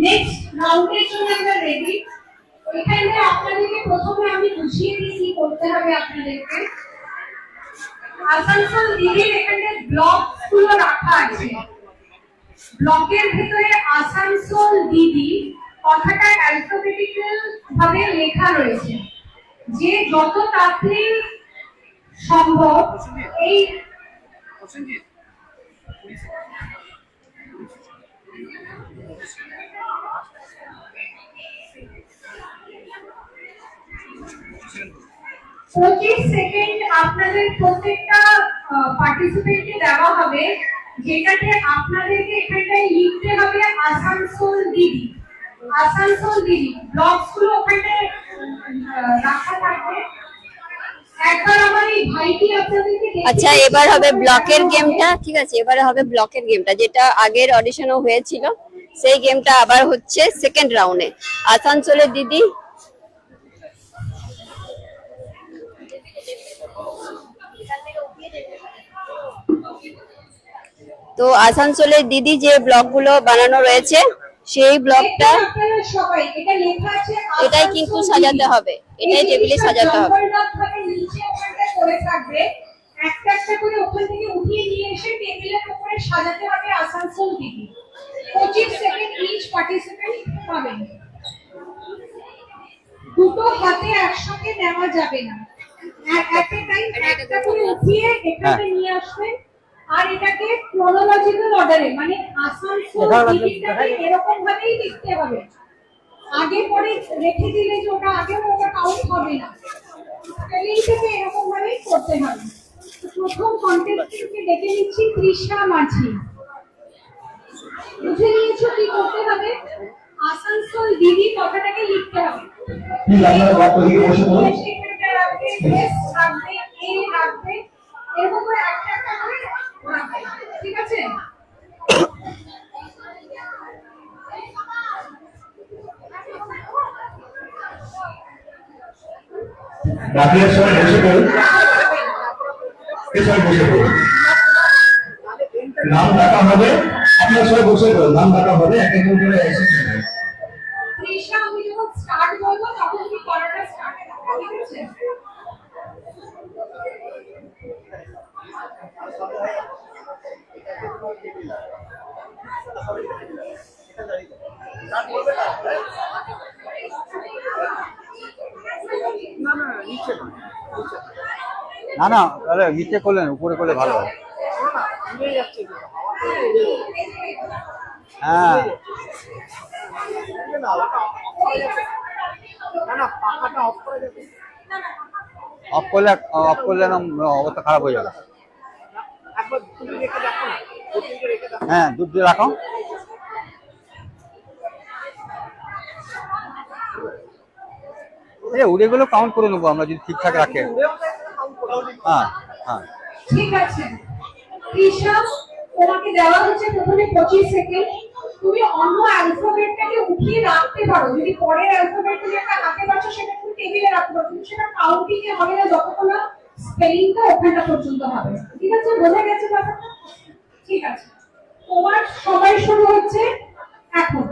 নেক্সট রাউন্ডের জন্য আমরা রেডি। এখানে আপনাদেরকে প্রথমে আমি বুঝিয়ে দিই কি করতে হবে আপনাদেরকে। আসানসোল দিদির এখানে ব্লক গুলো রাখা আছে। ব্লকের ভিতরে আসানসোল দিদি কথাটা অ্যালফাবেটিক্যাল ভাবে লেখা রয়েছে। যে যত তাড়াতাড়ি সম্ভব এই পঁচিশ সেকেন্ড আপনাদের প্রত্যেকটা পার্টিসিপেন্টকে দেওয়া হবে, যেটাতে আপনাদেরকে এখানটায় লিখতে হবে আসানসোল দিদি। আসানসোল দিদি ব্লকস গুলো ওখানটায় রাখা থাকবে। একবার আমার এই ভাইটি আপনাদেরকে আচ্ছা এবার হবে ব্লকের গেমটা, ঠিক আছে? এবারে হবে ব্লকের গেমটা, যেটা আগের অডিশনও হয়েছিল সেই গেমটা আবার হচ্ছে সেকেন্ড রাউন্ডে। আসানসোলের দিদি তো আসানসোলের দিদি যে ব্লকগুলো বানানো রয়েছে সেই ব্লকটা আপনারা সবাই এটা লেখা আছে, এটাই কিন্তু সাজাতে হবে, এটাই টেবিলে সাজাতে হবে। নিচে ওখানটা করে থাকবে, একটা একটা করে ওখান থেকে উঠিয়ে নিয়ে এসে টেবিলের উপরে সাজাতে হবে আসানসোল দিদি। 25 সেকেন্ড ইচ পার্টিসিপেন্ট পাবেন। দুটো হাতে একসঙ্গে নেওয়া যাবে না, এক টাইম একটা করে উঠিয়ে এখানে নিয়ে আসবেন। আর এটাকে ক্রোনোলজিক্যাল অর্ডারে, মানে আসানসোল দিদিটাকে এরকম ভাবেই লিখতে হবে। আগে পরে রেখে দিলে যে ওটা আগে ওটা কাউন্ট হবে না, স্পেলিংটাকে এরকম ভাবেই করতে হবে। প্রথম কন্টেস্টেন্টকে ডেকে নিচ্ছি তৃষা মাঝি। বুঝে নিয়েছো কি করতে হবে? আসানসোল দিদি কথাটাকে লিখতে হবে। প্লিজ আপনারা বাক্য লিখে বসে পড়ুন। সেখানটা রাখবে, এস রাখবে, এ রাখবে, এরকম করে একটা একটা করে রাখবে। ঠিক আছে? বাকিরা সবাই বসে পড়ুন। সবাই বসে পড়ুন। নাম ডাকা হবে, আপনারা সবাই বসে পড়ুন। নাম ডাকা হবে, এক একজন করে এসে পড়ুন। তৃষা, আমি যখন স্টার্ট বলবো তখন তুমি পড়াটা স্টার্ট করবে। ঠিক আছে? না না, তাহলে নিচে করলেন, উপরে করলে ভালো হয়। হ্যাঁ অফ করলে না অবস্থা খারাপ হয়ে যাবে। হ্যাঁ, দুধ দিয়ে রাখো। ওগুলো কাউন্ট করে নেবো আমরা যদি ঠিকঠাক রাখে। হ্যাঁ হ্যাঁ ঠিক আছে। তৃষা, তোমাকে দেওয়া হচ্ছে প্রথমে 25 সেকেন্ড। তুমি অন্য অ্যালফাবেটটাকে উঠিয়ে রাখতে পারো। যদি পরের অ্যালফাবেট তুমি একটা হাতে পাচ্ছ, সেটা তুমি টেবিলে রাখতে পারো, কিন্তু সেটা কাউন্টিং এ হবে না যতক্ষণ না স্পেলিংটা ওখানটা পর্যন্ত হবে। ঠিক আছে? বোঝা গেছে ব্যাপারটা? ঠিক আছে, তোমার সময় শুরু হচ্ছে এখন।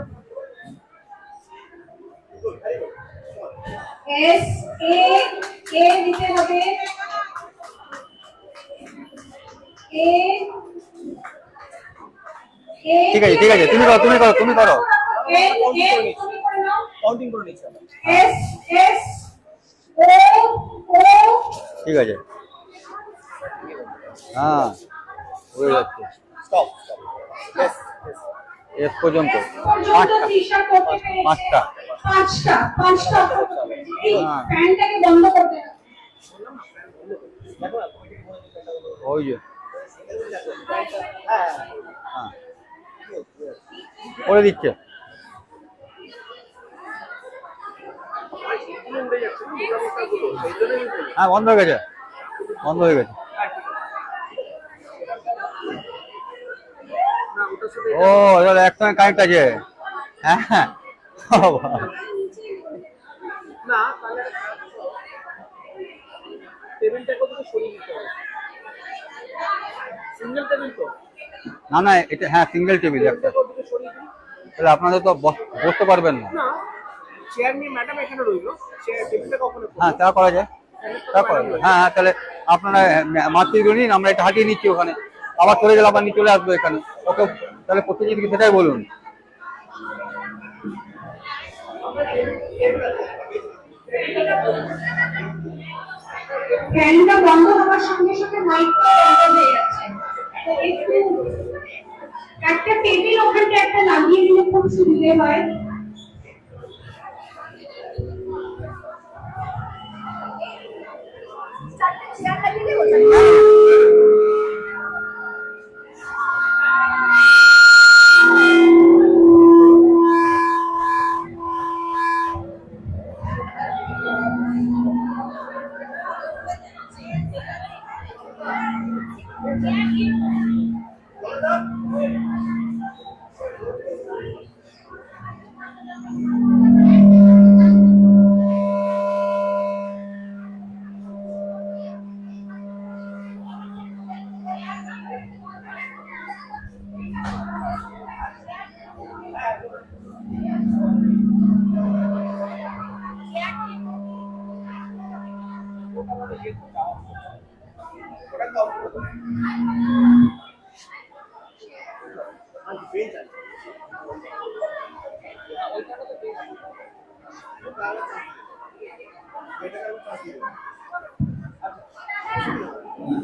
এস এ এ দিতে হবে, এ এ ঠিক আছে ঠিক আছে, তুমি করো তুমি করো তুমি করো। এন এন তুমি করে নাও। কাউন্টিং করে নিচ্ছি আমরা। এস এস ও ও ঠিক আছে। হ্যাঁ হয়ে যাচ্ছে। Stop stop. यस এস পর্যন্ত পর্যন্ত তৃষা করতে পেরেছে। পাঁচটা। পাঁচটা এই ফ্যানটাকে বন্ধ করতে হবে। ওই যে হ্যাঁ করে দিচ্ছে। হ্যাঁ বন্ধ হয়ে গেছে, বন্ধ হয়ে গেছে। ও এবার একসঙ্গে কানেক্ট আছে। হ্যাঁ হ্যাঁ না তাহলে টেবিলটা কত সরিয়ে দিতে হবে। সিঙ্গেল টেবিল তো না না, এটা হ্যাঁ সিঙ্গেল টেবিল একটা। সরিয়ে দিন। তাহলে আপনাদের তো বসতে পারবেন না। না, চেয়ার নিয়ে ম্যাডাম এখানে রইলো, চেয়ার টেবিলটা কখনো হ্যাঁ তা করা যায়, তা করা যায়। হ্যাঁ হ্যাঁ, তাহলে আপনারা মাতৃগুলো নিন, আমরা এটা হাঁটিয়ে নিচ্ছি ওখানে, আবার চলে গেলে আবার নিয়ে চলে আসবো এখানে। ওকে তাহলে প্রত্যেকদিনকে সেটাই বলুন। ফ্যানটা বন্ধ হওয়ার সঙ্গে সঙ্গে মাইকটা বন্ধ হয়ে যাচ্ছে। তো একটু একটা টেবিল ওখানটা একটা লাগিয়ে দিলে খুব সুবিধে হয়।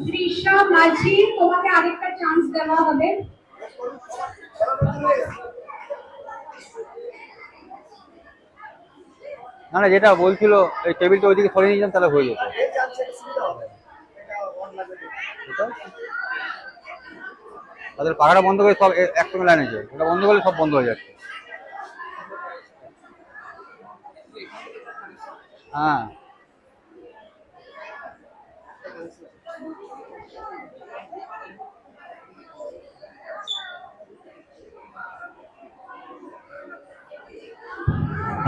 তৃষা মাঝি, তোমাকে আরেকটা চান্স দেওয়া হবে। না না, যেটা বলছিল এই টেবিলটা ওইদিকে সরিয়ে নিয়ে যান, তাহলে হয়ে যেত। তাদের পাখাটা বন্ধ করে সব একসঙ্গে লাইন আছে, ওটা বন্ধ করলে সব বন্ধ হয়ে যাচ্ছে। হ্যাঁ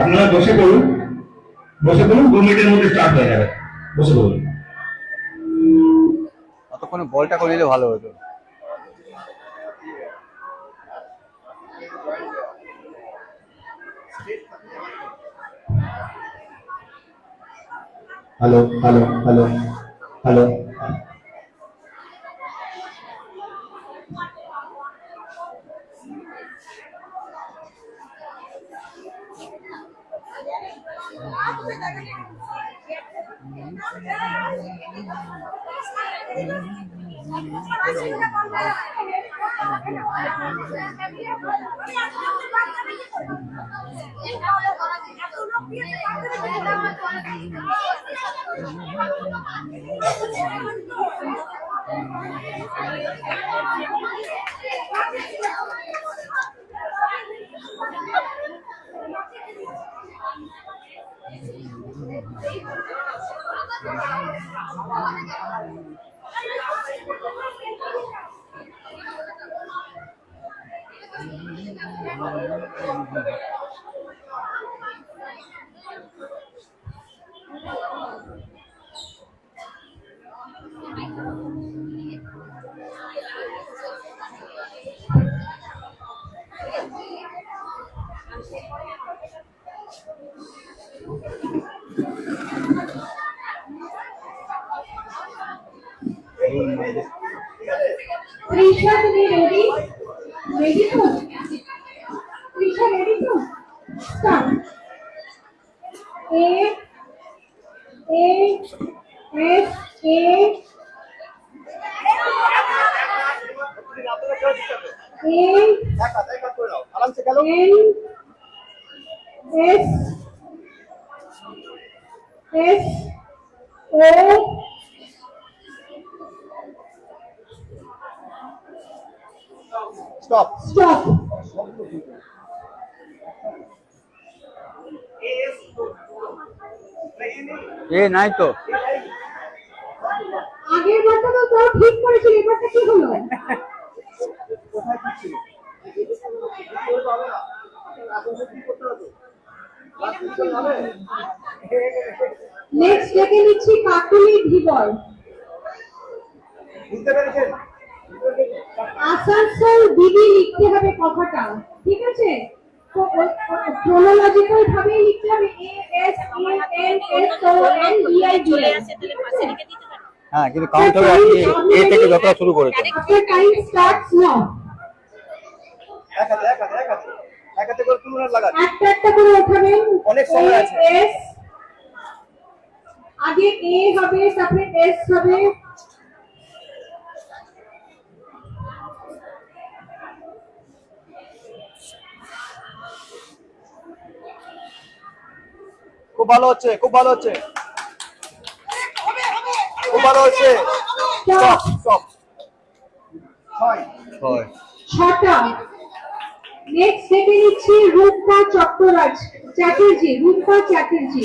আপনারা বসে পড়ুন, 2 মিনিটের মধ্যে স্টার্ট হয়ে যাবে, বসে পড়ুন। ততক্ষণে বলটা করে নিলে ভালো হতো। Hello hello hello hello. Trisha, তুমি ready? Ready to? Trisha, ready to? Start. A S A এক হাত করে নাও, আরামসে খেলো। N S S O stop. stop. এ নাই তো, আগের বারটা তো তোর ঠিক করেছিল, এবারটা কি হলো? নেক্সট ডেকে নিচ্ছি কাকুলি ধীবর। বুঝতে পেরেছেন? আসানসোল দিদি লিখতে হবে কথাটা, ঠিক আছে? তো ক্রোনোলজিক্যাল ভাবে লিখতে হবে, ASANSONDID। হ্যাঁ কিন্তু কাউন্ট হবে এ থেকে যতটা শুরু করেছে। After time starts now. এক হাতে করে তুলনা লাগান। একটা করে উঠাবেন। অনেক সময় আছে। S আগে A হবে, তারপরে S হবে। খুব ভালো হচ্ছে, খুব ভালো হচ্ছে, খুব ভালো হচ্ছে। Stop. স্টপ। হয় ছটা। নেক্সট ডেকে নিচ্ছি রূপা চ্যাটার্জি। রূপা চ্যাটার্জি।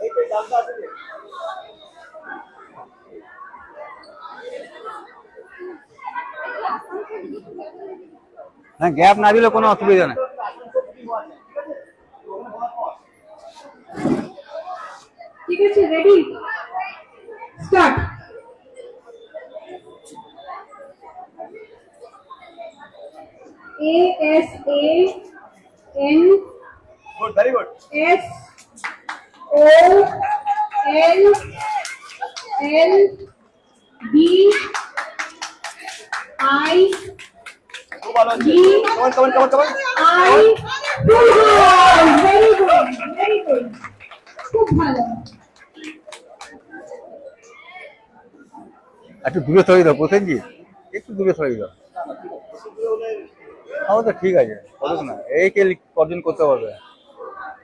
এই তো জানতা আছে। না গ্যাপ না দিলে কোনো অসুবিধা নেই। ঠিক আছে, ready, start. ASAN good, very good. SOLLBI খুব ভালো হচ্ছে। কমান। ভেরি গুড, খুব ভালো। একটু দূরে সরিয়ে দাও প্রসেনজি, একটু দূরে সরিয়ে দাও। তাও তো ঠিক আছে, বলুক না, এই কে অর্জন করতে পারবে,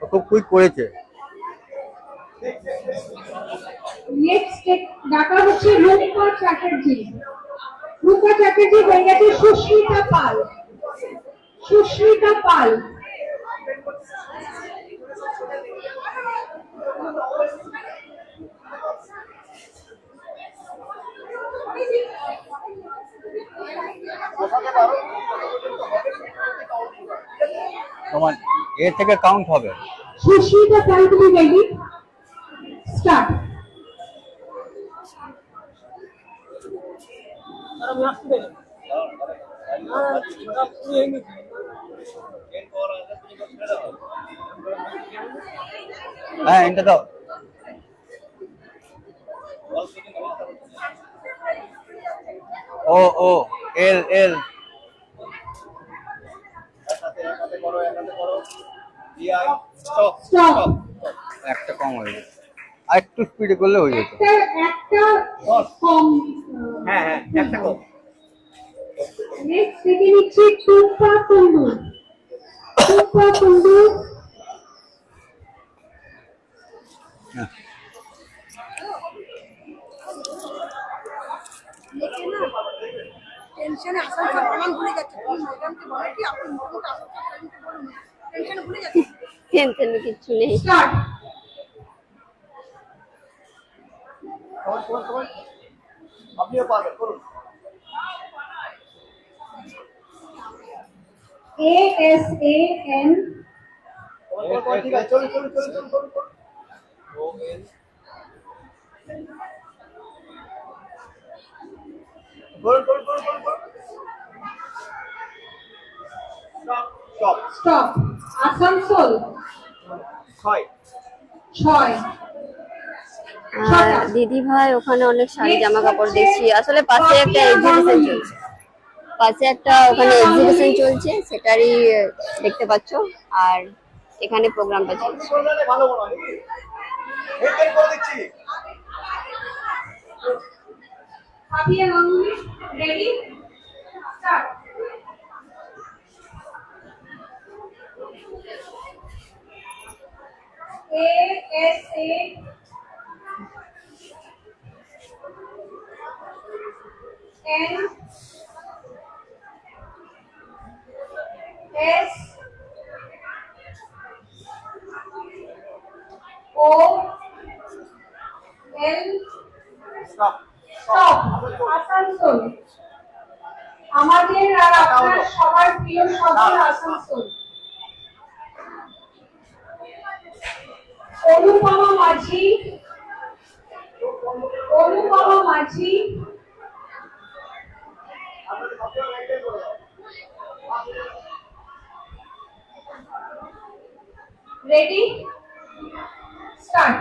ও খুব কুইক করেছে। নেক্সট ডাকা হচ্ছে রূপা চ্যাটার্জি। রূপা চ্যাটার্জি হয়ে গেছে সুস্মিতা পাল। সুস্মিতা পাল। তোমার এ থেকে কাউন্ট হবে। সুস্মিতা পাল, তুমি রেডি? স্টার্ট। হ্যাঁ এটা দাও। ও ও এল এল স্টপ। একটা কম হয়ে গেছে, আর একটু স্পিডে করলে হয়ে যেত। একটা কম। হ্যাঁ হ্যাঁ একটা কম। নেক্সট থেকে নিচ্ছি টুম্পা কুন্ডু। টুম্পা কুন্ডু। হ্যাঁ। টেনশনে আসার প্রমাণ ভুলে যাচ্ছে ম্যাডামকে বলে কি আপনি মোটামুটি টেনশনে ভুলে যাচ্ছে। টেনশন কিচ্ছু নেই। স্টার্ট। আপনিও পারবেন, করুন। ASAN ঠিক আছে, চলুন চলুন চলুন চলুন চলুন চলুন। করুন করুন করুন করুন করুন। স্টপ। স্টপ। আসানসোল ছয়। 6। আর দিদি ভাই ওখানে অনেক শাড়ি জামা কাপড় দেখছি, আসলে পাশে একটা এক্সিবিশন চলছে, পাশে একটা ওখানে এক্সিবিশন চলছে সেটারই দেখতে পাচ্ছ, আর এখানে প্রোগ্রামটা চলছে। করলে ভালো মনে হয় নাকি? হেড করে দিচ্ছি। Papiya Ganguly ready? Start. Stop. Stop. Asansol. আমাদের আর আপনার সবার প্রিয় শহর আসানসোল। অনুপমা মাঝি। অনুপমা মাঝি। রেডি? স্টার্ট।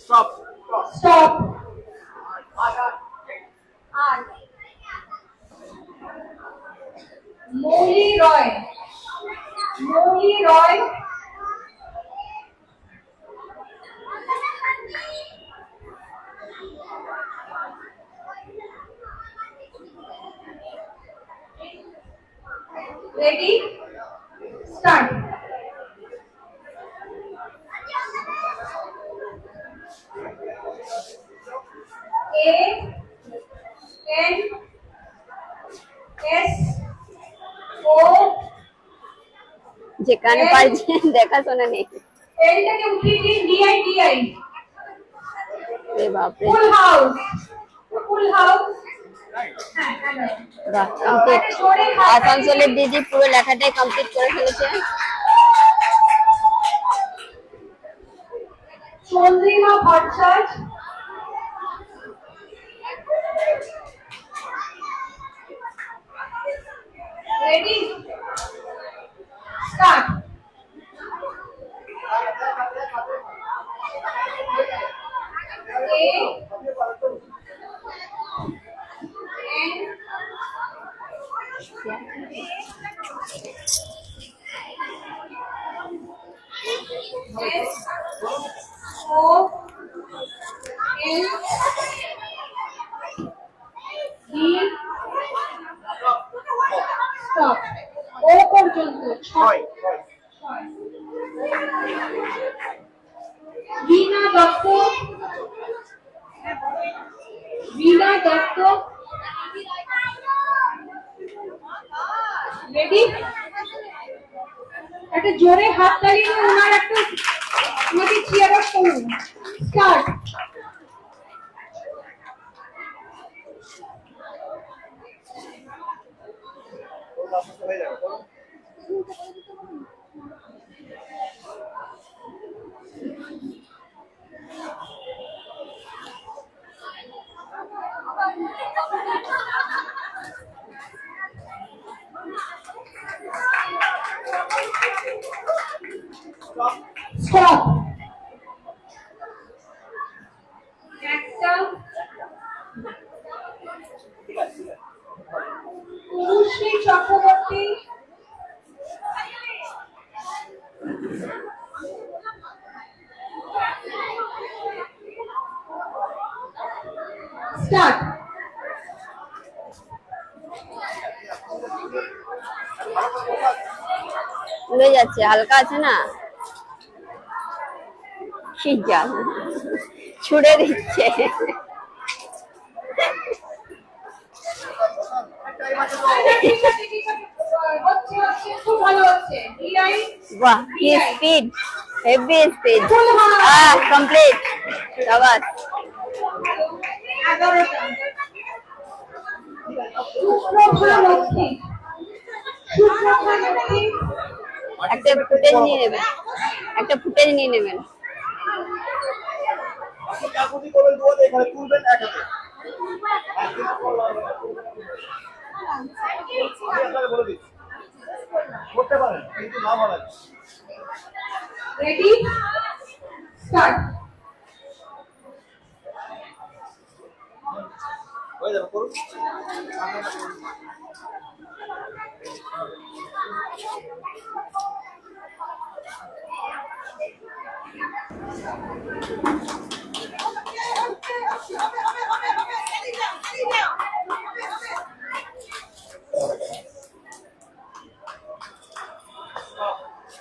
স্টপ। স্টপ। মৌলি রয়। মৌলি রয়। রেডি? স্টার্ট। ANSO যেখানে পারছি দেখাশোনা নেই। এলটাকে উঠিয়ে দিন। DITI রে বাপরে, ফুল হাউস। Full house. হ্যাঁ বাহ কমপ্লিট। আসানসোলের দিদি পুরো লেখাটাই কমপ্লিট করে ফেলেছে। Chandrima Bhattacharya. Ready? Start. O L D stop O পর্যন্ত ছয় রীনা দত্ত রেডি একটা জোরে হাত তালিয়ে ওনার একটা আমাকে চিয়ার আপ করুন স্টার্ট হয়ে যাবে স্টপ একটা পুরুষী চক্রবর্তী স্টার্ট উড়ে যাচ্ছে, হালকা আছে না, শিজা ছুড়ে দিচ্ছে। খুব ভালো হচ্ছে বাহ, কি স্পিড, হেভি স্পিড। কমপ্লিট, শাবাশ। 11টা সুপ্রভা লক্ষ্মী একটা ফুটেজ নিয়ে নেবেন, একটা ফুটেজ নিয়ে নেবেন। আপনি কাকুতি করবেন দুয়ারে এখানে তুলবেন এক হাতে আমি আপনাকে বলে দিচ্ছি করতে পারেন কিন্তু না বলা রেডি স্টার্ট হয়ে যাবে করুন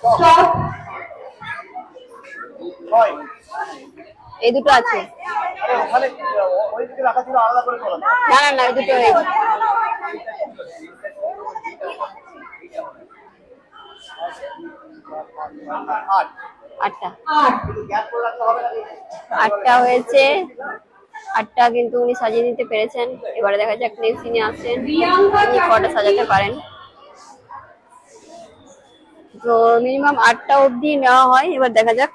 স্টপ হয় এই দুটো আছে। আরে ওখানে ওই দিকে রাখা ছিল আলাদা করে তোলা না না না, এই দুটো হয়েছে। আট আটটা, 8 কিন্তু গ্যাপ করে রাখতে হবে না আটটা হয়েছে। আটটা কিন্তু উনি সাজিয়ে নিতে পেরেছেন। এবারে দেখা যাক নেক্সট যিনি আসছেন উনি কটা সাজাতে পারেন। তো মিনিমাম 8টা অবধি নেওয়া হয়, এবার দেখা যাক।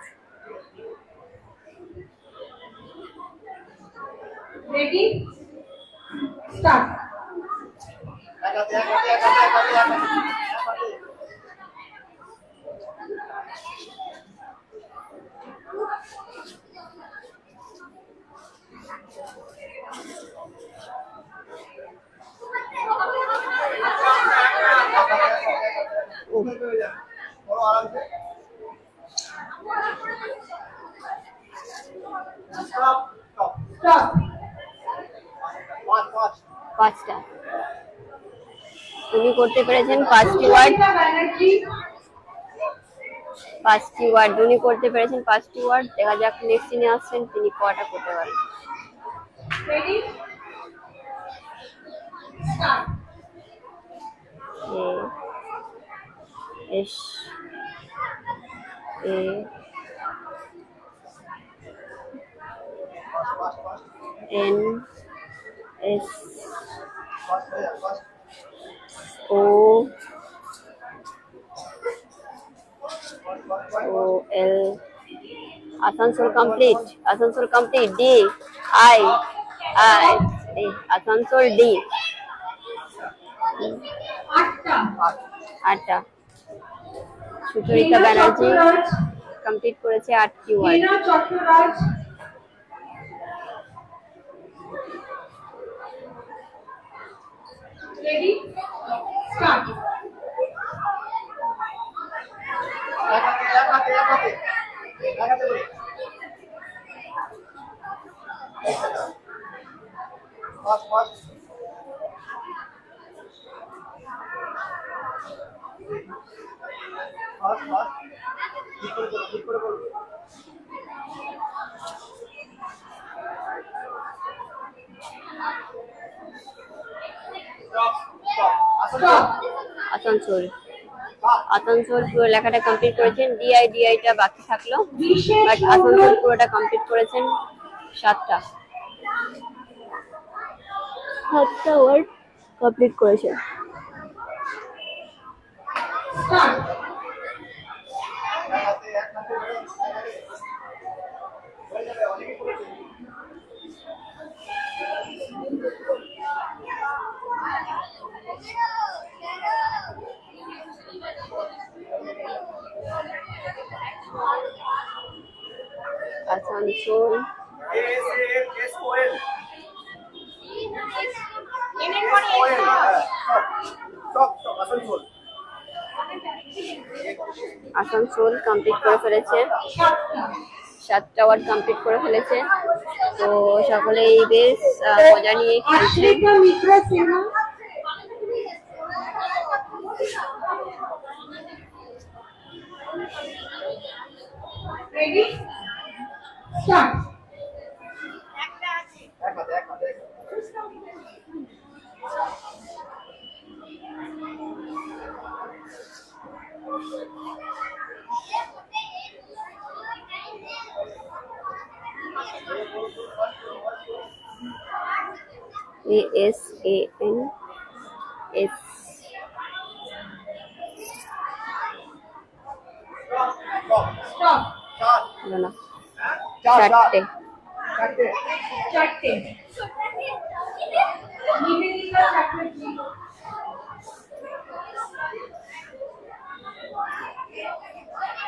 রেডি স্টার্ট এক হাতে এক হাতে এক হাতে এক হাতে এক হাতে বড় আরামসে স্টপ স্টপ স্টপ পাঁচ পাঁচ 5টা উনি করতে পেরেছেন। 5টি ওয়ার্ড, ব্যানার্জি 5টি ওয়ার্ড উনি করতে পেরেছেন। 5টি ওয়ার্ড, দেখা যাক নেক্সট যিনি আসছেন তিনি কটা করতে পারেন। Ready start S A N S O O L Asansol complete, Asansol complete. D I I D, Asansol D. 8টা 8টা সুচরিতা ব্যানার্জি কমপ্লিট করেছে 8টি word. Hena Chattaraj ready start এক হাতে এক হাতে এক হাতে ফাস্ট ফাস্ট ফাস্ট ফাস্ট ঠিক করে করো আসানসোল আসানসোল পুরো লেখাটা কমপ্লিট করেছেন, ডিআইটা বাকি থাকলো, বাট আসানসোল পুরোটা কমপ্লিট করেছেন। 7টা ওয়ার্ড কমপ্লিট করেছেন। Start. Asansol SANSOL Asansol Asansol complete করে ফেলেছে, 7টা ওয়ার্ড কমপ্লিট করে ফেলেছে। তো সকলেই বেশ মজা নিয়ে খেলছেন। Ashrita Mitra Sinha. Ready start. ASANS stop. হলো না, 4টে। চারটে। নিবেদিতা চ্যাটার্জি।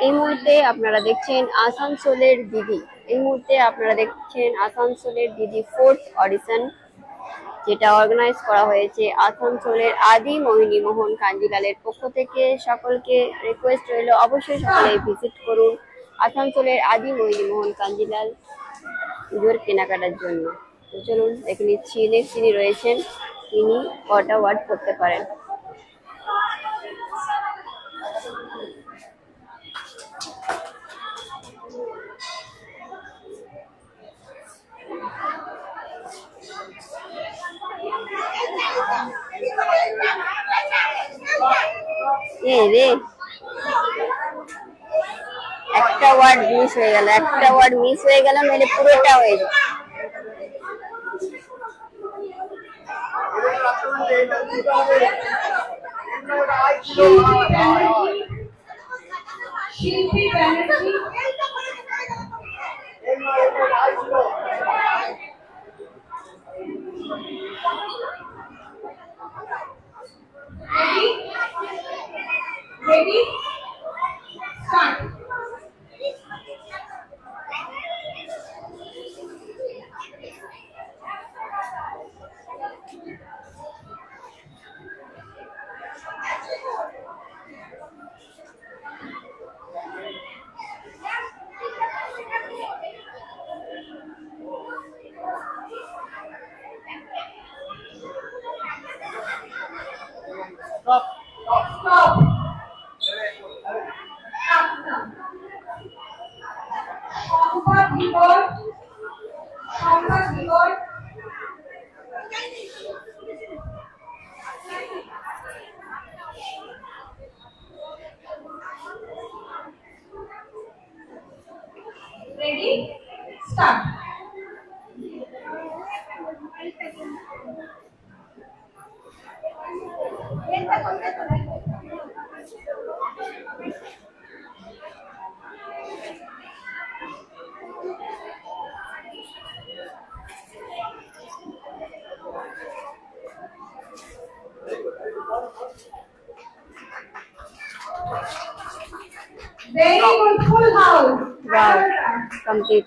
এই মুহূর্তে আপনারা দেখছেন আসানসোলের দিদি, এই মুহূর্তে আপনারা দেখছেন আসানসোলের দিদি 4th অডিশন, যেটা অর্গানাইজ করা হয়েছে আসানসোলের আদি মোহিনী মোহন কাঞ্জিলালের পক্ষ থেকে। সকলকে রিকোয়েস্ট রইল অবশ্যই সকলে ভিজিট করুন আসানসোলের আদি মোহিনী মোহন কাঞ্জিলাল পুজোর কেনাকাটার জন্য। তো চলুন দেখে নিচ্ছি নেক্সট যিনি রয়েছেন তিনি কটা ওয়ার্ড করতে পারেন। রে একটা ওয়ার্ড মিস হয়ে গেল, নইলে পুরোটা হয়ে যায়। Shilpi Banerjee. Ready start. Stop stop. সংবাদ বিবর। Ready start. Very good, full house. Wow, complete.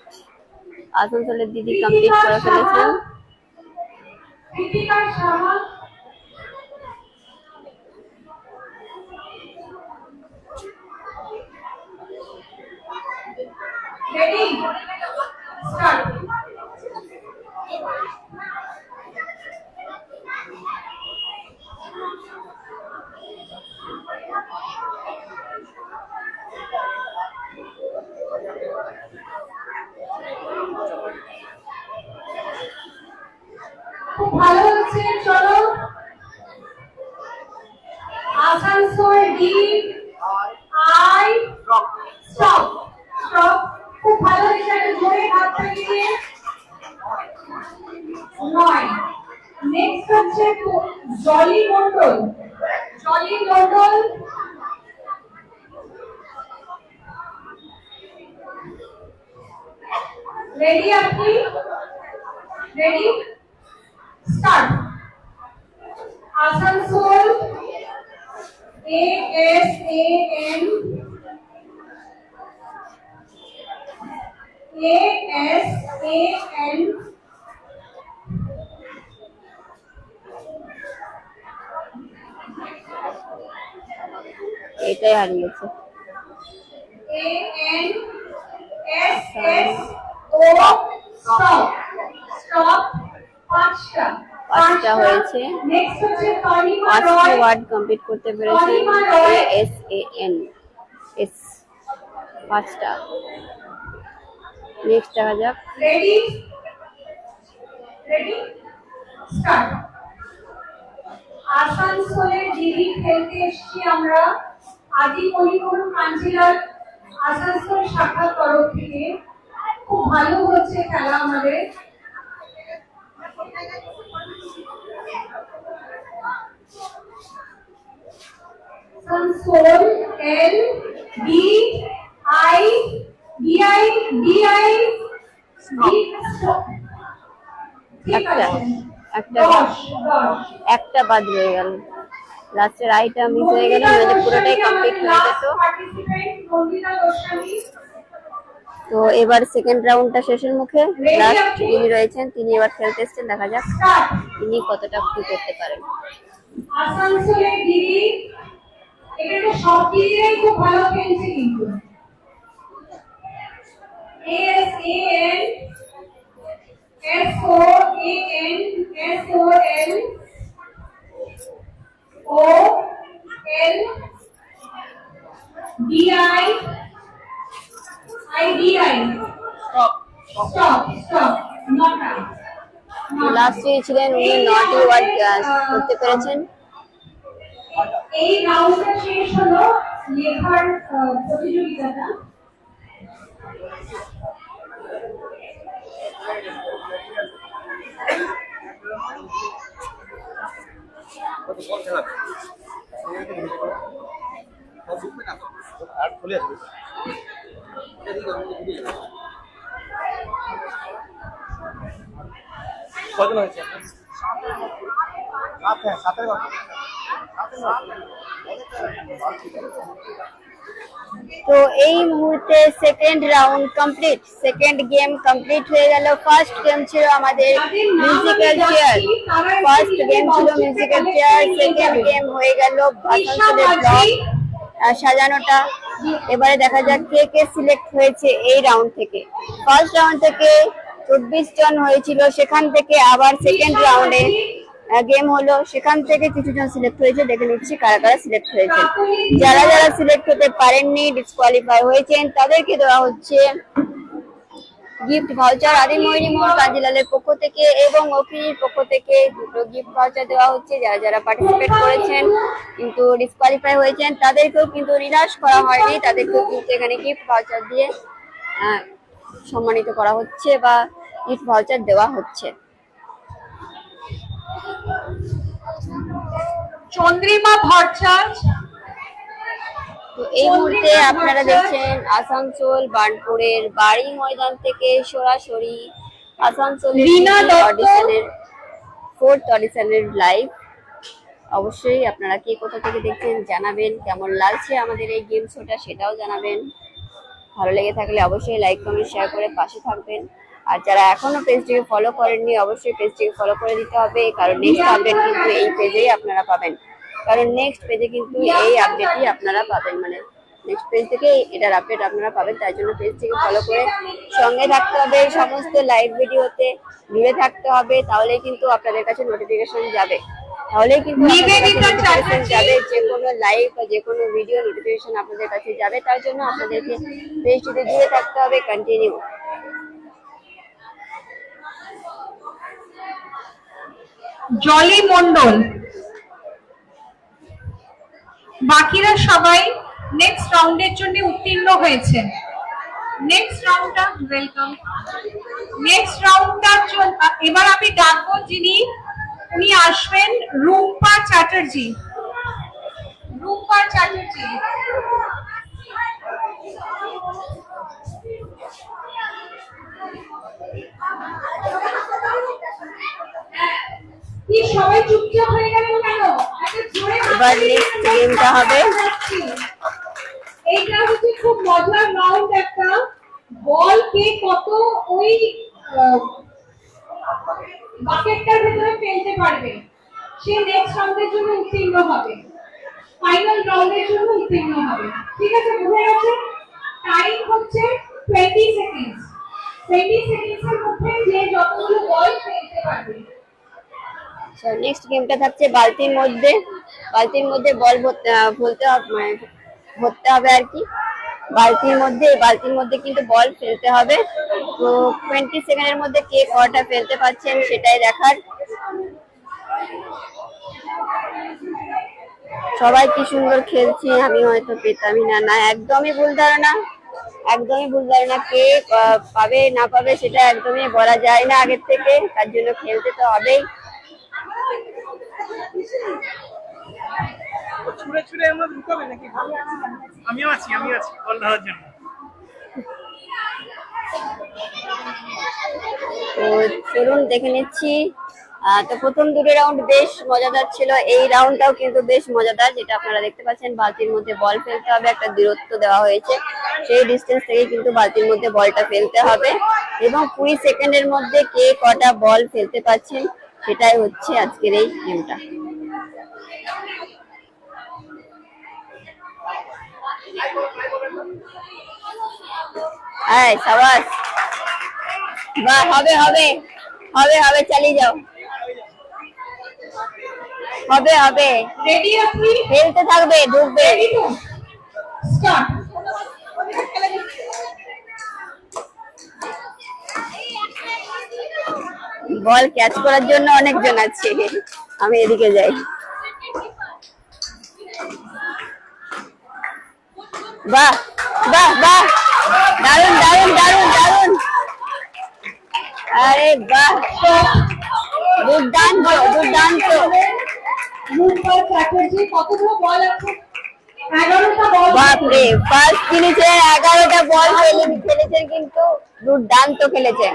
আসানসোলের দিদি কমপ্লিট করে ফেলেছেন। কৃতিকা সাহা। Ready start. খুব ভালো হচ্ছে, চলো। Asansol D I stop stop. খুব ভালো হচ্ছে, জোরে হাত চালিয়ে। 9 নেক্সট হচ্ছে জলি মন্ডল। জলি মন্ডল রেডি? আপনি রেডি? স্টার্ট। আসানসোল ASAN এটাই হারিয়েছে। ANSSO stop stop. পাঁচটা হয়েছে। নেক্সট হচ্ছে তনিমা পাঁচটা রয়। ওয়ার্ড কমপ্লিট করতে পেরেছেন। তনিমা রয়। ASAN এস 5টা। নেক্সট দেখা যাক। Ready ready start. আসানসোলের দিদি খেলতে এসেছি আমরা, আদি মণিপুর কাঞ্জিলাল আসানসোল শাখার তরফ থেকে। খুব ভালো হচ্ছে খেলা আমাদের। আসানসোল LDI একটা বাদ রয়ে গেল, লাস্টের আইটা মিস হয়ে গেল, মানে পুরোটাই কমপ্লিট হয়ে যেত। তো এবার সেকেন্ড রাউন্ডটা শেষের মুখে। লাস্ট যিনি রয়েছেন তিনি এবার খেলতে এসেছেন, দেখা যাক তিনি কতটা কি করতে পারেন। আসানসোলের দিদি, এখানে সব দিদিরাই খুব ভালো খেলছে কিন্তু। ASAN SOAN SOL DI stop stop not right। লাস্টে ছিলেন উনি 9টি ওয়ার্ড করতে পেরেছেন। এই রাউন্ডটা শেষ হলো লেখার প্রতিযোগিতাটা। আর খুলে আসবে। কজন হয়েছে? 7 কথা। তো এই মুহূর্তে second round complete, second game complete হয়ে গেল। ফার্স্ট গেম ছিল আমাদের মিউজিক্যাল চেয়ার, ফার্স্ট গেম ছিল মিউজিক্যাল চেয়ার, সেকেন্ড গেম হয়ে গেল আসানসোলের ব্লক সাজানোটা। এবারে দেখা যাক কে কে সিলেক্ট হয়েছে এই রাউন্ড থেকে। ফার্স্ট রাউন্ড থেকে 24 জন হয়েছিল, সেখান থেকে আবার সেকেন্ড রাউন্ডে গেম হলো, সেখান থেকে কিছু জন সিলেক্ট হয়েছে। দেখে নিচ্ছি কারা কারা সিলেক্ট হয়েছে। যারা যারা সিলেক্ট হতে পারেননি, ডিসকোয়ালিফাই হয়েছেন, তাদেরকে দেওয়া হচ্ছে গিফট ভাউচার। আদি মণিপুর কাঞ্জিলালের পক্ষ থেকে এবং অখির পক্ষ থেকে দুটো গিফট ভাউচার দেওয়া হচ্ছে। যারা যারা পার্টিসিপেট করেছেন কিন্তু ডিসকোয়ালিফাই হয়েছেন, তাদেরকেও কিন্তু নিরাশ করা হয়নি, তাদেরকেও কিন্তু এখানে গিফট ভাউচার দিয়ে সম্মানিত করা হচ্ছে বা গিফট ভাউচার দেওয়া হচ্ছে। চন্দ্রিমা ভট্টাচার্য। তো এই মুহূর্তে আপনারা দেখছেন আসানসোল বার্নপুরের বাড়ি ময়দান থেকে সরাসরি আসানসোলের অডিশনের 4th অডিশনের লাইভ। অবশ্যই আপনারা কে কোথা থেকে দেখছেন জানাবেন, কেমন লাগছে আমাদের এই গেম শোটা সেটাও জানাবেন। ভালো লেগে থাকলে অবশ্যই লাইক কমেন্ট শেয়ার করে পাশে থাকবেন। আর যারা এখনো পেজটিকে ফলো করেননি অবশ্যই পেজটিকে ফলো করে দিতে হবে, কারণ নেক্সট আপডেট কিন্তু এই পেজেই আপনারা পাবেন। কারণ নেক্সট পেজে কিন্তু এই আপডেটই আপনারা পাবেন, মানে নেক্সট পেজ থেকে এটার আপডেট আপনারা পাবেন। তার জন্য পেজটিকে ফলো করে সঙ্গে থাকতে হবে, সমস্ত লাইভ ভিডিওতে জুড়ে থাকতে হবে, তাহলেই কিন্তু আপনাদের কাছে নোটিফিকেশন যাবে। তাহলেই কিন্তু নোটিফিকেশন যাবে, যে কোনো লাইভ বা যে কোনো ভিডিও নোটিফিকেশন আপনাদের কাছে যাবে। তার জন্য আপনাদেরকে পেজটিতে জুড়ে থাকতে হবে কন্টিনিউ। জলি মন্ডল, বাকিরা সবাই নেক্সট রাউন্ডের জন্য উত্তীর্ণ হয়েছে। নেক্সট রাউন্ডটা ওয়েলকাম। নেক্সট রাউন্ডটার জন্য এবার আমি ডাকবো যিনি, উনি আসবেন রুম্পা চ্যাটার্জি। রুম্পা চ্যাটার্জি, কি সবাই চুপচাপ হয়ে গেলেন কেন? এবার নেক্সট গেমটা হবে, এইটা হচ্ছে খুব মজার রাউন্ড একটা। বল কে কত ওই বাকেটটার ভিতরে ফেলতে পারবে, সে নেক্সট রাউন্ডের জন্য উত্তীর্ণ হবে, ফাইনাল রাউন্ডের জন্য উত্তীর্ণ হবে। ঠিক আছে, বুঝে গেছে? টাইম হচ্ছে 20 সেকেন্ডস। 20 সেকেন্ডসের মধ্যে যে যতগুলো বল ফেলতে পারবে। নেক্সট গেমটা থাকছে বালতির মধ্যে। বালতির মধ্যে বল ভরতে হবে আর কি। বালতির মধ্যে কিন্তু বল ফেলতে হবে। তো 20 সেকেন্ডের মধ্যে কে কটা ফেলতে পারছেন সেটাই দেখার। সবাই কি সুন্দর খেলছে, আমি হয়তো পেতামই না। না, একদমই ভুল ধারণা, একদমই ভুল ধারণা। কে পাবে না পাবে সেটা একদমই বলা যায় না আগের থেকে, তার জন্য খেলতে তো হবেই। ছুঁড়ে ছুঁড়ে এর মধ্যে ঢুকাবে নাকি? আমিও আছি বল ধরার জন্য। তো চলুন দেখে নিচ্ছি। তো প্রথম দুটো রাউন্ড বেশ মজাদার ছিল, এই রাউন্ডটাও কিন্তু বেশ মজাদার। যেটা আপনারা দেখতে পাচ্ছেন, বালতির মধ্যে বল ফেলতে হবে, একটা দূরত্ব দেওয়া হয়েছে, সেই ডিস্টেন্স থেকে কিন্তু বালতির মধ্যে বলটা ফেলতে হবে, এবং 20 সেকেন্ডের মধ্যে কে কটা বল ফেলতে পারছেন সেটাই হচ্ছে আজকের এই গেমটা। হ্যাঁ, সাবাস, বাহ, হবে হবে হবে হবে, চালিয়ে যাও, হবে হবে, রেডি আপনি? খেলতে থাকবে, ঢুকবে। রেডি তো? স্টার্ট। বল ক্যাচ করার জন্য অনেকজন আছে, আমি এদিকে যাই। বাহ বাহ বাহ, দারুন দারুন দারুন দারুন, আরে বাহ, দুর্দান্ত দুর্দান্ত। রুম্পা চ্যাটার্জি, কতগুলো বল আছে? 11টা বল। বাপরে, ফার্স্ট ফিনিশে 11টা বল খেলেছেন, কিন্তু দুর্দান্ত খেলেছেন।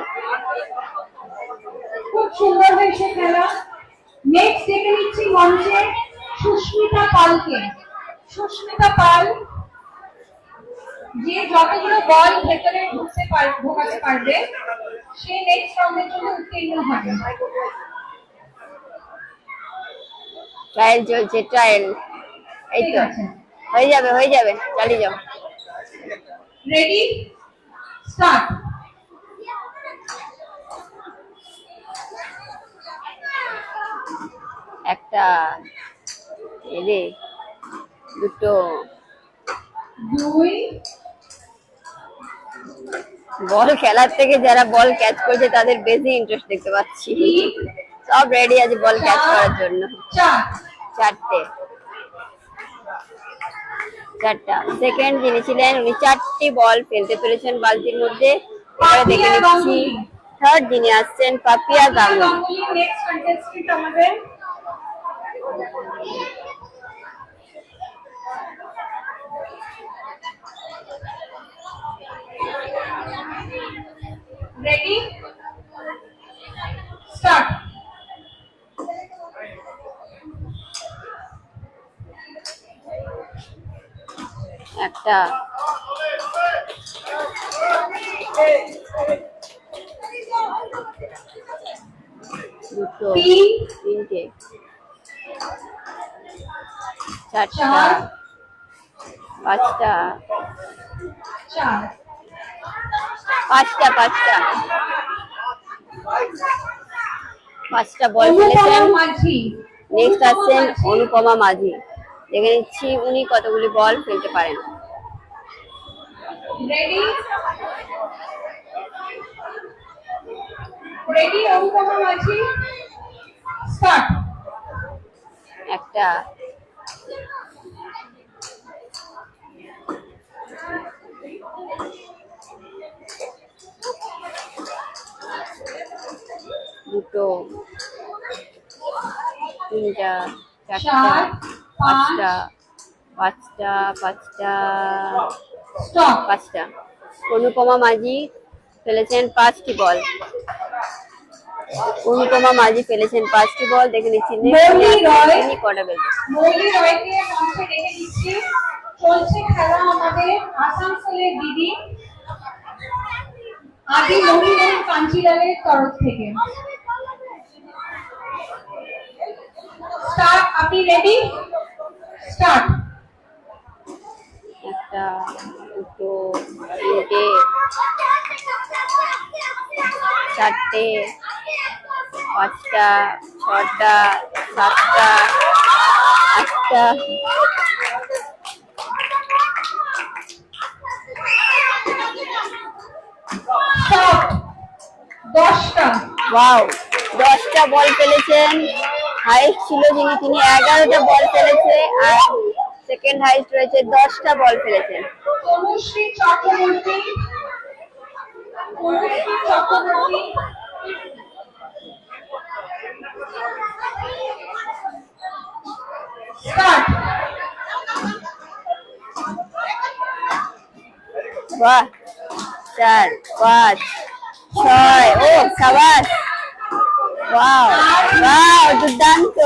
খুব সুন্দর হয়েছে খেলা। নেক্সট ডেকে নিচ্ছি মঞ্চে সুস্মিতা পালকে। সুস্মিতা পাল, যে যতগুলো বল ভেতরে ঢোকাতে পারবে সে নেক্সট রাউন্ডের জন্য উত্তীর্ণ হবে। ট্রায়াল চলছে, ট্রায়াল। এই ঠিক তো, আছে, হয়ে যাবে চালিয়ে যাও। Ready, start. একটা, এরে দুটো, 2, বল খেলার থেকে যারা বল ক্যাচ করছে তাদের বেশি ইন্টারেস্ট দেখতে পাচ্ছি। সব রেডি আছে বল ক্যাচ করার জন্য। 4টা সেকেন্ড যিনি ছিলেন উনি 4টি বল ফেলতে পেরেছেন বালতির মধ্যে। এবারে দেখে নিচ্ছি থার্ড যিনি আসছেন, পাপিয়া গাঙ্গুলি। নেক্সট কন্টেস্টেন্ট আমাদের। Ready, start. একটা, দুটো, 3, তিনটে, 4টা, 4, পাঁচটা, 4 পাঁচটা, পাঁচটা, পাঁচটা বল অনুপমা ফেলেছেন। মাঝি। নেক্সট আসছেন অনুপমা মাঝি। দেখে নিচ্ছি উনি কতগুলি বল ফেলতে পারেন। রেডি রেডি অনুপমা মাঝি, স্টার্ট। একটা, দুটো, তিনটা, চারটা, 4 পাঁচটা, 5 পাঁচটা, পাঁচটা, স্টপ। পাঁচটা। অনুপমা মাঝি ফেলেছেন 5টি বল। অনুপমা মাঝি ফেলেছেন 5টি বল। দেখে নিচ্ছি মৌলি রয়। তিনি কটা ফেলছেন। মৌলি রয়কে মঞ্চে ডেকে নিচ্ছি। চলছে খেলা আমাদের আসানসোলের দিদি আদি মহিলা কাঞ্চিলালের তরফ থেকে। স্টার্ট, আপনি রেডি? স্টার্ট। একটা, দুটো, তিনটে, চারটে, পাঁচটা, ছটা, সাতটা, আটটা, স্টপ। 10টা। ওয়াও, 10টা বল ফেলেছেন। হাইস্ট ছিল যিনি, তিনি 11টা বল ফেলেছে। আর সেকেন্ড হাইস্ট রয়েছে 10টা বল ফেলেছেন। তনুশ্রী চক্রবর্তী। তনুশ্রী চক্রবর্তী। স্টার্ট। বাহ, 4, 5, 6, ও সাবাস, ওয়াও ওয়াও, দুর্দান্ত।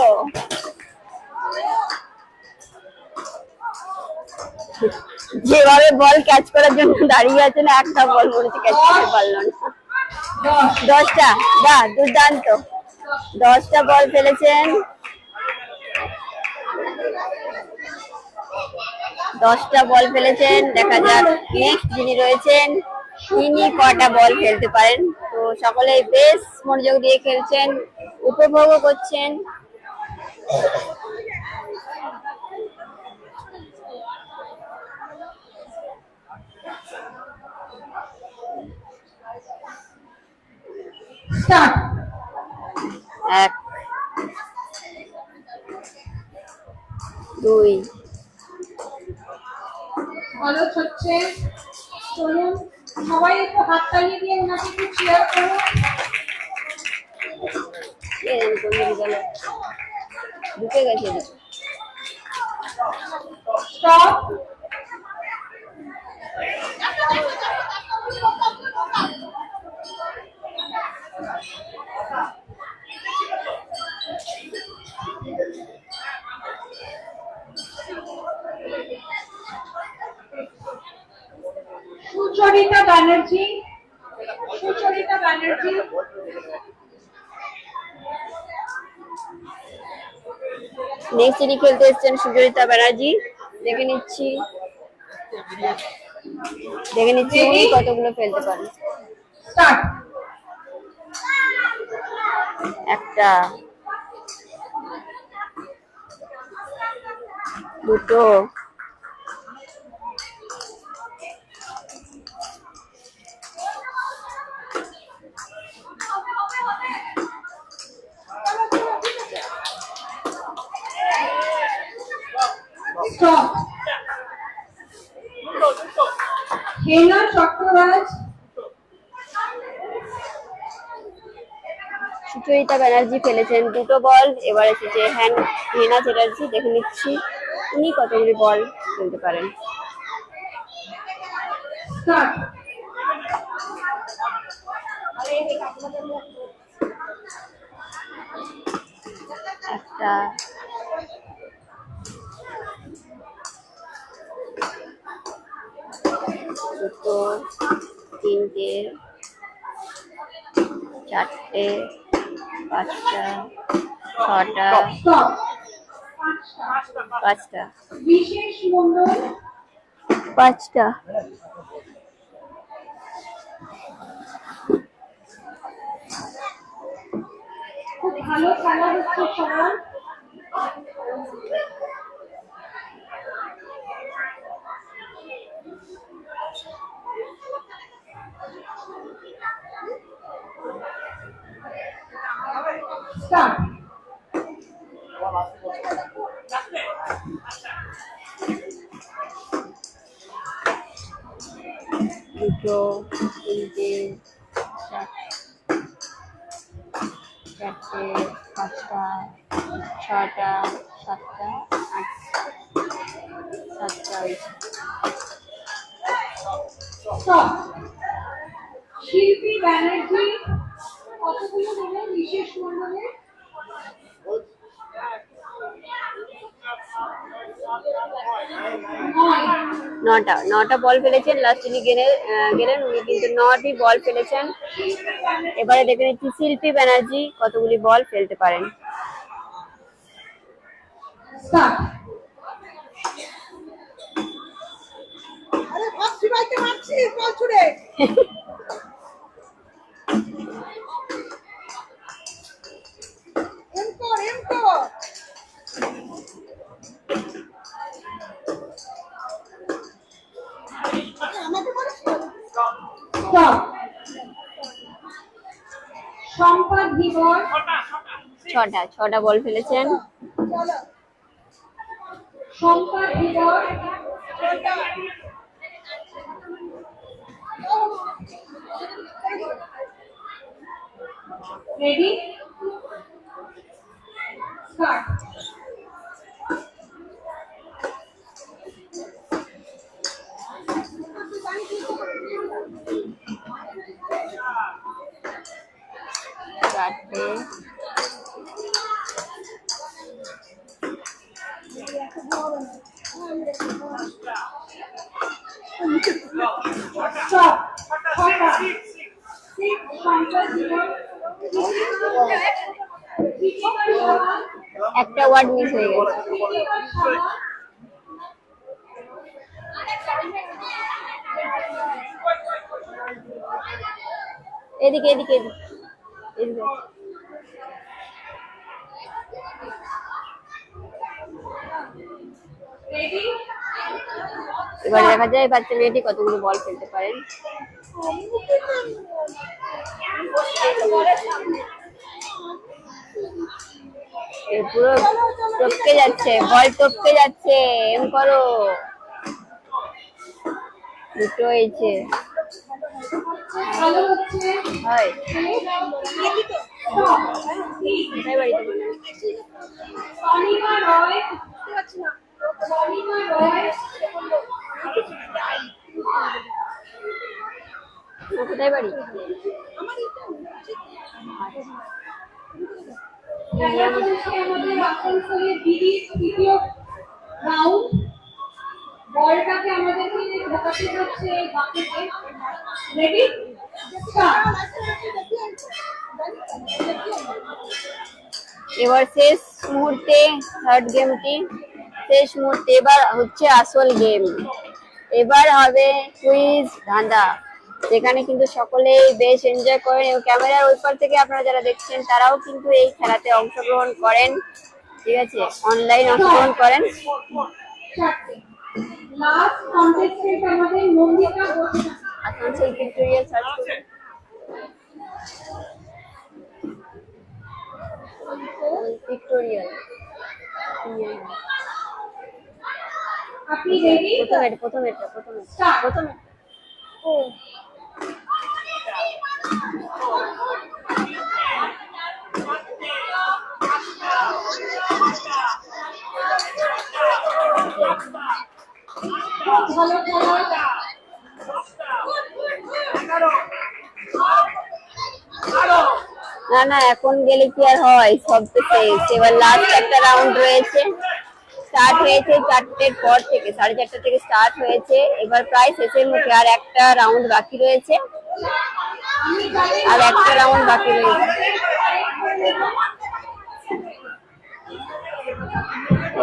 যেভাবে বল ক্যাচ করার জন্য দাঁড়িয়ে আছেন, একটা বল মনে হচ্ছে ক্যাচ করতে পারলো না। 10 10টা, বাহ দুর্দান্ত। 10টা বল ফেলেছেন। 10টা বল ফেলেছেন। দেখা যাক নেক্সট যিনি রয়েছেন তিনি কটা বল ফেলতে পারেন। তো সকলেই বেশ মনোযোগ দিয়ে খেলছেন, উপভোগও করছেন। স্টার্ট। 1, 2, ভালো হচ্ছে। চলুন সবাই একটু হাততালি দিয়ে ওনাকে একটু চেয়ার করুন। ঢুকে গেছে। স্টপ। সুচরিতা ব্যানার্জি। সুচরিতা ব্যানার্জি। নেক্সট যিনি খেলতে এসেছেন সুচরিতা ব্যানার্জি। দেখে নিচ্ছি উনি কতগুলো ফেলতে পারেন। স্টার্ট। একটা, দুটো, স্টপ। হেনা চক্ররাজ। সুচরিতা ব্যানার্জি ফেলেছেন 2টো বল। এবার এসেছে হেনা চ্যাটার্জি। দেখে নিচ্ছি উনি কতগুলি বল ফেলতে পারেন। স্টার্ট। একটা, দুটো, তিনটে, চারটে, পাঁচটা, ছটা, স্টপ। 5টা। বিশেষ মন্ডল। 5টা। খুব ভালো খেলা হচ্ছে সবার। Start. দুটো, তিনটে, চারটে, 5টা, 6টা, 7টা, 8টা, 7টা হয়েছে। Stop. শিল্পী ব্যানার্জি কতগুলো হলো বিশেষ মন্ডলে? নয়। 9টা বল ফেলেছেন, লাস্ট উনি গেলেন, উনি কিন্তু 9টি বল ফেলেছেন। এবারে দেখে নিচ্ছি শিল্পী ব্যানার্জি কতগুলি বল ফেলতে পারেন। Start. আরে ভাবছি ভাইকে মারছি বল ছুড়ে। এমকো আমাকে মারছ। Stop. সম্পদ ধীবর 6টা বল ফেলেছেন। চলো সম্পদ ধীবর রেডি স্টার্ট। চারটে, স্টপ। ছটা সিক্স সম্পদ ধীবর একটা ওয়ার্ড মিস হয়ে গেছে। এদিকে এদিকে এদিকে এদিকে। রেডি এবার দেখা যায় বাচ্চা মেয়েটি কতগুলো বল ফেলতে পারেন। এ পুরো টপকে যাচ্ছে, বল টপকে যাচ্ছে। এম করো, দুটো হয়েছে। ভালো হচ্ছে। হয় স্টপ। কোথায় বাড়ি তোমার? অনিমা রয় অনিমা রয় কোথায় বাড়ি? দেখা যাচ্ছে আমাদের আসানসোলের দিদির তৃতীয় রাউন্ড। বলটাকে আমাদেরকে ঢোকাতে হচ্ছে বাকিতে। Ready start. এবার শেষ মুহূর্তে থার্ড গেমটি, শেষ মুহূর্তে এবার হচ্ছে আসল গেম। এবার হবে কুইজ ধাঁধা, যেখানে কিন্তু সকলেই বেশ এনজয় করেন এবং ক্যামেরার ওই পার থেকে আপনারা যারা দেখছেন তারাও কিন্তু এই খেলাতে অংশগ্রহণ করেন। ঠিক আছে, অনলাইন অংশগ্রহণ করেন। লাস্ট কন্টেস্টেন্ট আমাদের নন্দিতা ঘোষ। আসানসোল পিক্টোরিয়াল সার্চ করুন। পিক্টোরিয়াল আপনি রেডি? প্রথমে ভালো খেলা। না না, এখন গেলে কি আর হয়, সব তো শেষ। এবার লাস্ট একটা রাউন্ড রয়েছে, স্টার্ট হয়েছে 4টের পর থেকে, 4:30 থেকে স্টার্ট হয়েছে। এবার প্রায় শেষের মুখে, আর একটা রাউন্ড বাকি রয়েছে,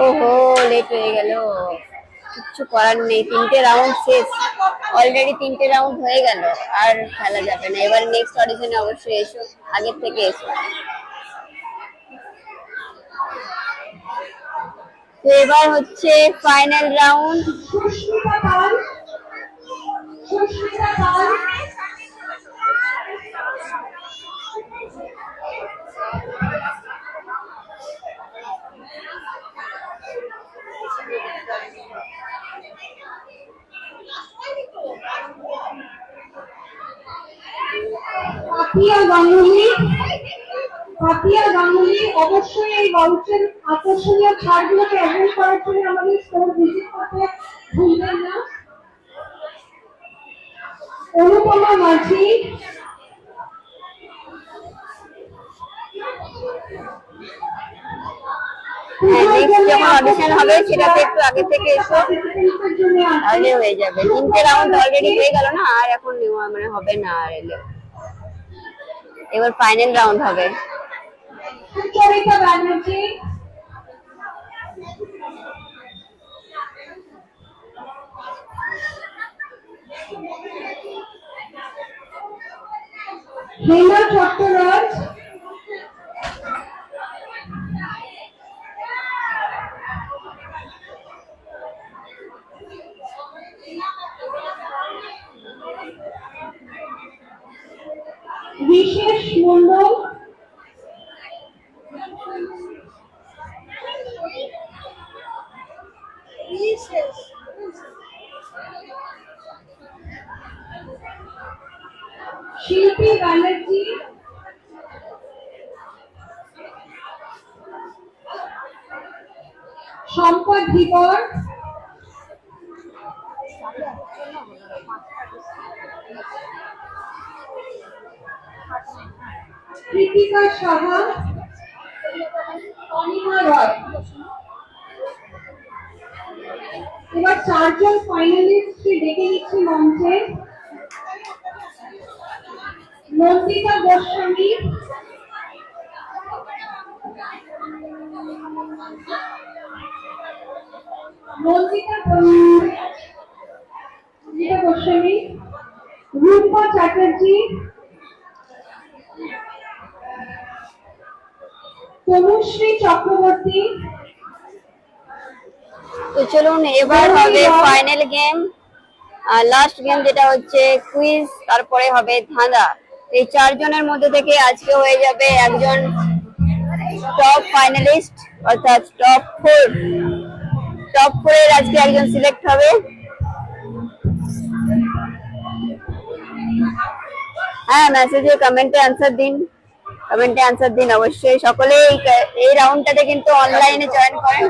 ওহো লেট হয়ে গেল। কিচ্ছু করার নেই, 3টে রাউন্ড শেষ, অলরেডি 3টে রাউন্ড হয়ে গেল, আর খেলা যাবে না। এবার নেক্সট অডিশনে অবশ্যই এসো, আগের থেকে এসো। তো এবার হচ্ছে ফাইনাল রাউন্ড। সুস্মিতা পাল, সুস্মিতা পাল, পাপিয়া গাঙ্গুলি, পাপিয়া গাঙ্গুলি অবশ্যই এই ভাউচার আকর্ষণীয় ছাড়গুলোকে অ্যাভেল করার জন্য আমাদের স্টোর ভিজিট করতে ভুলবেন না। অনুপমা মাঝি, নেক্সট যখন অডিশন হবে সেটাতে একটু আগে থেকে এসো, তাহলে হয়ে যাবে। 3টে রাউন্ড অলরেডি হয়ে গেল না, আর এখন মানে হবে না আর এলে। এবার ফাইনাল রাউন্ড হবে। সুচরিতা ব্যানার্জি, হেমা চট্টরাজ, বিশেষ মন্ডল, শিল্পী ব্যানার্জি, সম্পদ ধীবর, কৃতিকা সাহা, অনিমা রয়। এবার 4জন ফাইনালিস্টকে ডেকে নিচ্ছি মঞ্চে। নন্দিতা গোস্বামী, নন্দিতা গোস্বামী, রূপা চ্যাটার্জি, তনুশ্রী চক্রবর্তী। তো চলুন এবার হবে ফাইনাল গেম, লাস্ট গেম যেটা হচ্ছে কুইজ, তারপরে হবে ধাঁধা। এই 4 জনের মধ্যে থেকে আজকে হয়ে যাবে একজন টপ ফাইনালিস্ট, অর্থাৎ টপ 4 এর আজকে একজন সিলেক্ট হবে। হ্যাঁ, মেসেজে কমেন্টে আনসার দিন, কমেন্টে আনসার দিন অবশ্যই। সকলে এই রাউন্ডটাতে কিন্তু অনলাইনে জয়েন করেন,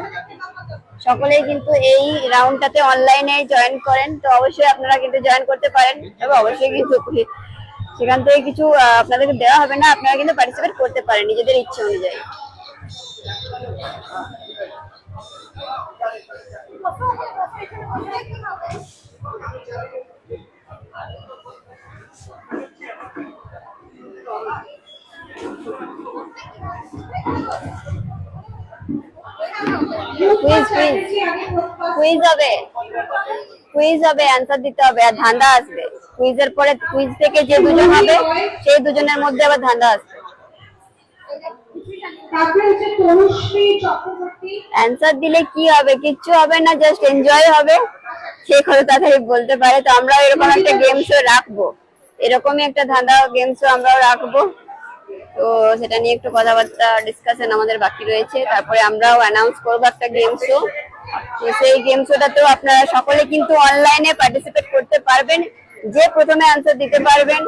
সকলেই কিন্তু এই রাউন্ডটাতে অনলাইনে জয়েন করেন। তো অবশ্যই আপনারা কিন্তু জয়েন করতে পারেন, তবে অবশ্যই কিন্তু সেখান থেকে কিছু আপনাদেরকে দেওয়া হবে না, আপনারা কিন্তু পার্টিসিপেট করতে পারেন নিজেদের ইচ্ছে অনুযায়ী। কুইজ হবে, কুইজ হবে, অ্যান্সার দিতে হবে, আর ধাঁধা আসবে। কুইজের পরে কুইজ থেকে যে 2জন হবে সেই 2জনের মধ্যে আবার ধাঁধা আসবে। অ্যান্সার দিলে কি হবে? কিচ্ছু হবে না, জাস্ট এনজয় হবে, সে কথা তাড়াতাড়ি বলতে পারে। তো আমরাও এরকম একটা গেম শো রাখবো, এরকমই একটা ধাঁধা গেম শো আমরাও রাখবো। তো সেটা নিয়ে একটু কথাবার্তা ডিসকাশন আমাদের বাকি রয়েছে, তারপরে আমরাও অ্যানাউন্স করবো একটা গেম শো। তো সেই গেম শোটাতেও আপনারা সকলে কিন্তু অনলাইনে পার্টিসিপেট করতে পারবেন। যে প্রথমে অ্যান্সার দিতে পারবেন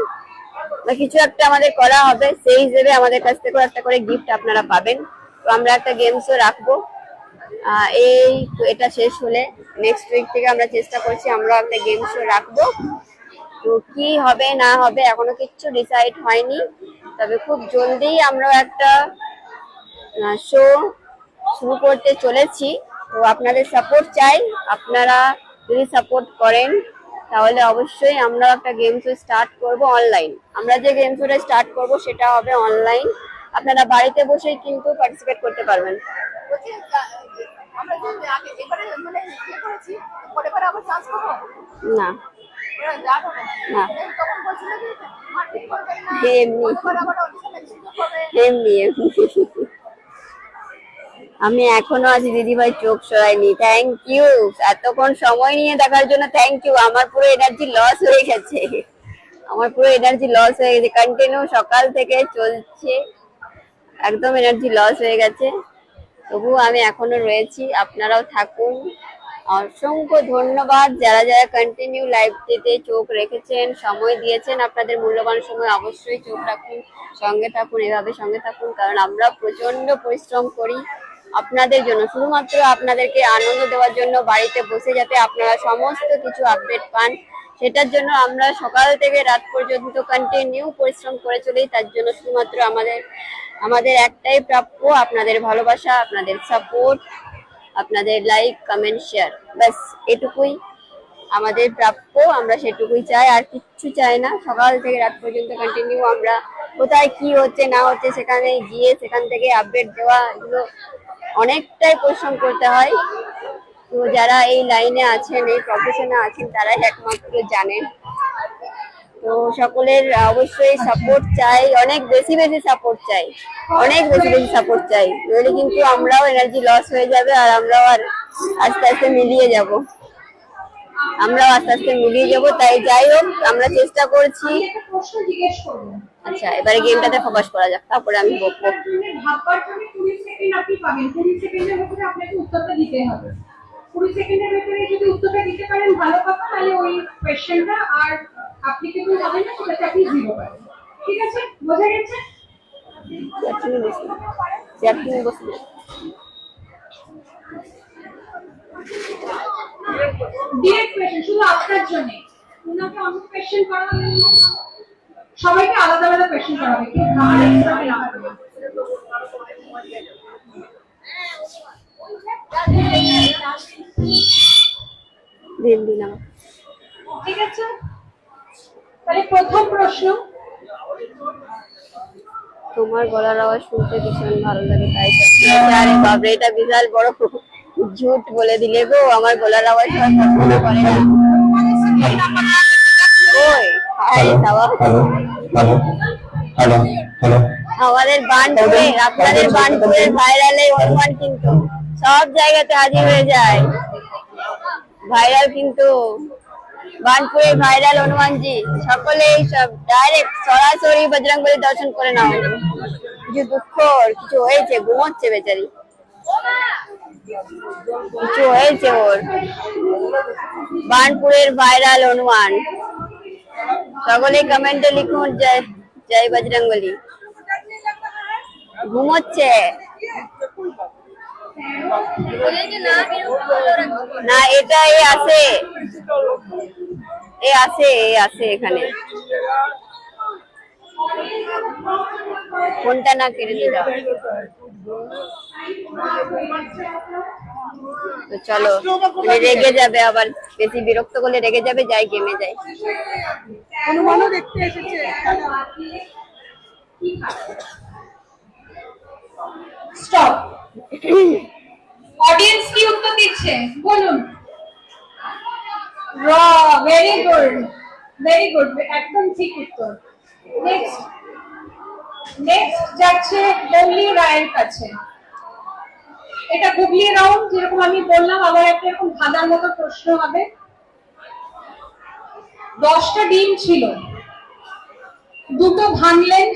বা কিছু একটা আমাদের করা হবে, সেই হিসেবে আমাদের কাছ থেকে একটা করে গিফট আপনারা পাবেন। তো আমরা একটা গেম শো রাখবো, এটা শেষ হলে নেক্সট উইক থেকে আমরা চেষ্টা করছি আমরা একটা গেম শো রাখবো। তো কি হবে না হবে এখনো কিচ্ছু ডিসাইড হয়নি, তবে খুব জলদি আমরা একটা শো শুরু করতে চলেছি। তো আপনাদের সাপোর্ট চাই, আপনারা যদি সাপোর্ট করেন তাহলে অবশ্যই আমরা একটা গেম শো স্টার্ট করব অনলাইন। আমরা যে গেম শোটা স্টার্ট করব সেটা হবে অনলাইন, আপনারা বাড়িতে বসেই কিন্তু পার্টিসিপেট করতে পারবেন। আমরা যে আগে এবারে মানে ইয়ে করেছি পরে পরে আবার চান্স পাবো না ওরা যা হবে না তখন বলছিল যে মার্কেট করবেন না এমনি পরে আবার অডিশন হবে এমনি এমনি। আমি এখনো আছি দিদিভাই, চোখ সরাইনি। থ্যাংক ইউ, এতক্ষণ সময় নিয়ে দেখার জন্য থ্যাংক ইউ। আমার পুরো এনার্জি লস হয়ে গেছে, আমার পুরো এনার্জি লস হয়ে গেছে, কন্টিনিউ সকাল থেকে চলছে, একদম এনার্জি লস হয়ে গেছে। তবু আমি এখনো রয়েছি, আপনারাও থাকুন। অসংখ্য ধন্যবাদ যারা যারা কন্টিনিউ লাইভটিতে চোখ রেখেছেন, সময় দিয়েছেন, আপনাদের মূল্যবান সময়। অবশ্যই চোখ রাখুন, সঙ্গে থাকুন, এভাবে সঙ্গে থাকুন, কারণ আমরা প্রচন্ড পরিশ্রম করি আপনাদের জন্য, শুধুমাত্র আপনাদেরকে আনন্দ দেওয়ার জন্য, বাড়িতে বসে যাতে আপনারা সমস্ত কিছু আপডেট পান, সেটার জন্য আমরা সকাল থেকে রাত পর্যন্ত কন্টিনিউ পরিশ্রম করে চলি। তার জন্য শুধুমাত্র আমাদের একটাই প্রাপ্য, আপনাদের ভালোবাসা, আপনাদের সাপোর্ট, আপনাদের লাইক, কমেন্ট, শেয়ার, ব্যাস এটুকুই আমাদের প্রাপ্য। আমরা সেটুকুই চাই, আর কিচ্ছু চাই না। সকাল থেকে রাত পর্যন্ত কন্টিনিউ আমরা কোথায় কি হচ্ছে না হচ্ছে সেখানে গিয়ে সেখান থেকে আপডেট দেওয়া, এগুলো অনেকটাই পরিশ্রম করতে হয়। তো যারা এই লাইনে আছেন, এই প্রফেশনে আছেন, তারাই একমাত্র জানেন। তো সকলের অবশ্যই সাপোর্ট চাই, অনেক বেশি বেশি সাপোর্ট চাই, অনেক বেশি বেশি সাপোর্ট চাই, নইলে কিন্তু আমরাও এনার্জি লস হয়ে যাবে, আর আমরাও আর আস্তে আস্তে মিলিয়ে যাব, তাই যাই হোক আমরা চেষ্টা করছি। আমি একটা প্রশ্ন জিজ্ঞেস করবো। আচ্ছা, এবারে গেমটাতে ফোকাস করা যাক, তারপরে আমি বকবো। ভাববার জন্য 20 সেকেন্ড আপনি পাবেন, 20 সেকেন্ডের মধ্যে আপনাকে উত্তরটা দিতে হবে। 20 সেকেন্ডের ভিতরে যদি উত্তরটা দিতে পারেন ভালো কথা, তাহলে ওই কোশ্চেনটা আর অ্যাপ্লিকেবল হবে না, সেটাতে আপনি 0 পাবেন। ঠিক আছে, বোঝা গেছে? ডিরেক্ট কোশ্চেন শুধু আপনার জন্য, উনাকে অন্য কোশ্চেন করাবেন না, সবাইকে আলাদা আলাদা কোশ্চেন করাবে, কেউ ধারণা হিসাবে না করবে। ঠিক আছে, তাহলে প্রথম প্রশ্ন। তোমার গলার আওয়াজ শুনতে ভীষণ ভালো লাগে, তাই আরে বাবরে, এটা বিশাল বড় ঝুট বলে দিলে গো, আমার গলার আওয়াজ আর পছন্দ করে না। ওই হাই সাওয়া, আমাদের বানপুরে, আপনাদের বানপুরের ভাইরালে হনুমান কিন্তু সব জায়গাতে হাজির হয়ে যায়, ভাইরাল কিন্তু বানপুরের ভাইরাল হনুমানজি। সকলেই সব ডাইরেক্ট সরাসরি বজরংবলী দর্শন করে নাও। কিছু দুঃখ, কিছু হয়েছে, ঘুমোচ্ছে বেচারি, কিছু হয়েছে ওর। বানপুরের ভাইরাল হনুমান, সকলেই কমেন্টে লিখুন জয় জয় বজরংবলী। ঘুমোচ্ছে না, এটা এ আছে, এখানে ফোনটা না কেড়ে দিতে। তো চলো, রেগে যাবে আবার, বেশি বিরক্ত করলে রেগে যাবে, যাই গেমে যাই। হনুমানও দেখতে এসেছে। স্টপ। অডিয়েন্স কি উত্তর দিচ্ছে বলুন। র, ভেরি গুড, ভেরি গুড, একদম ঠিক উত্তর। নেক্সট যাচ্ছে গুগলি রায়ের কাছে। এটা গুগলি রাউন্ড, যেরকম আমি বললাম, আবার একটা এরকম ধাঁধার মতো প্রশ্ন হবে। 10টা ডিম ছিল, 2টো ভাঙলেন,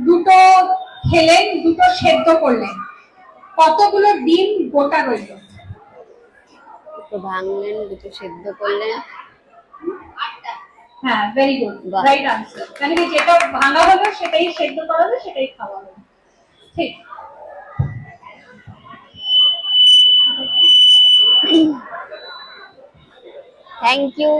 2টো খেলেন, 2টো সেদ্ধ করলেন, কতগুলো ডিম গোটা রইল? দুটো ভাঙলেন, দুটো সেদ্ধ করলেন। হ্যাঁ, ভেরি গুড, রাইট আনসার। মানে কি, যেটা ভাঙা হলো সেটাই সেদ্ধ করা হলো, সেটাই খাওয়া হলো। ঠিক। থ্যাংক ইউ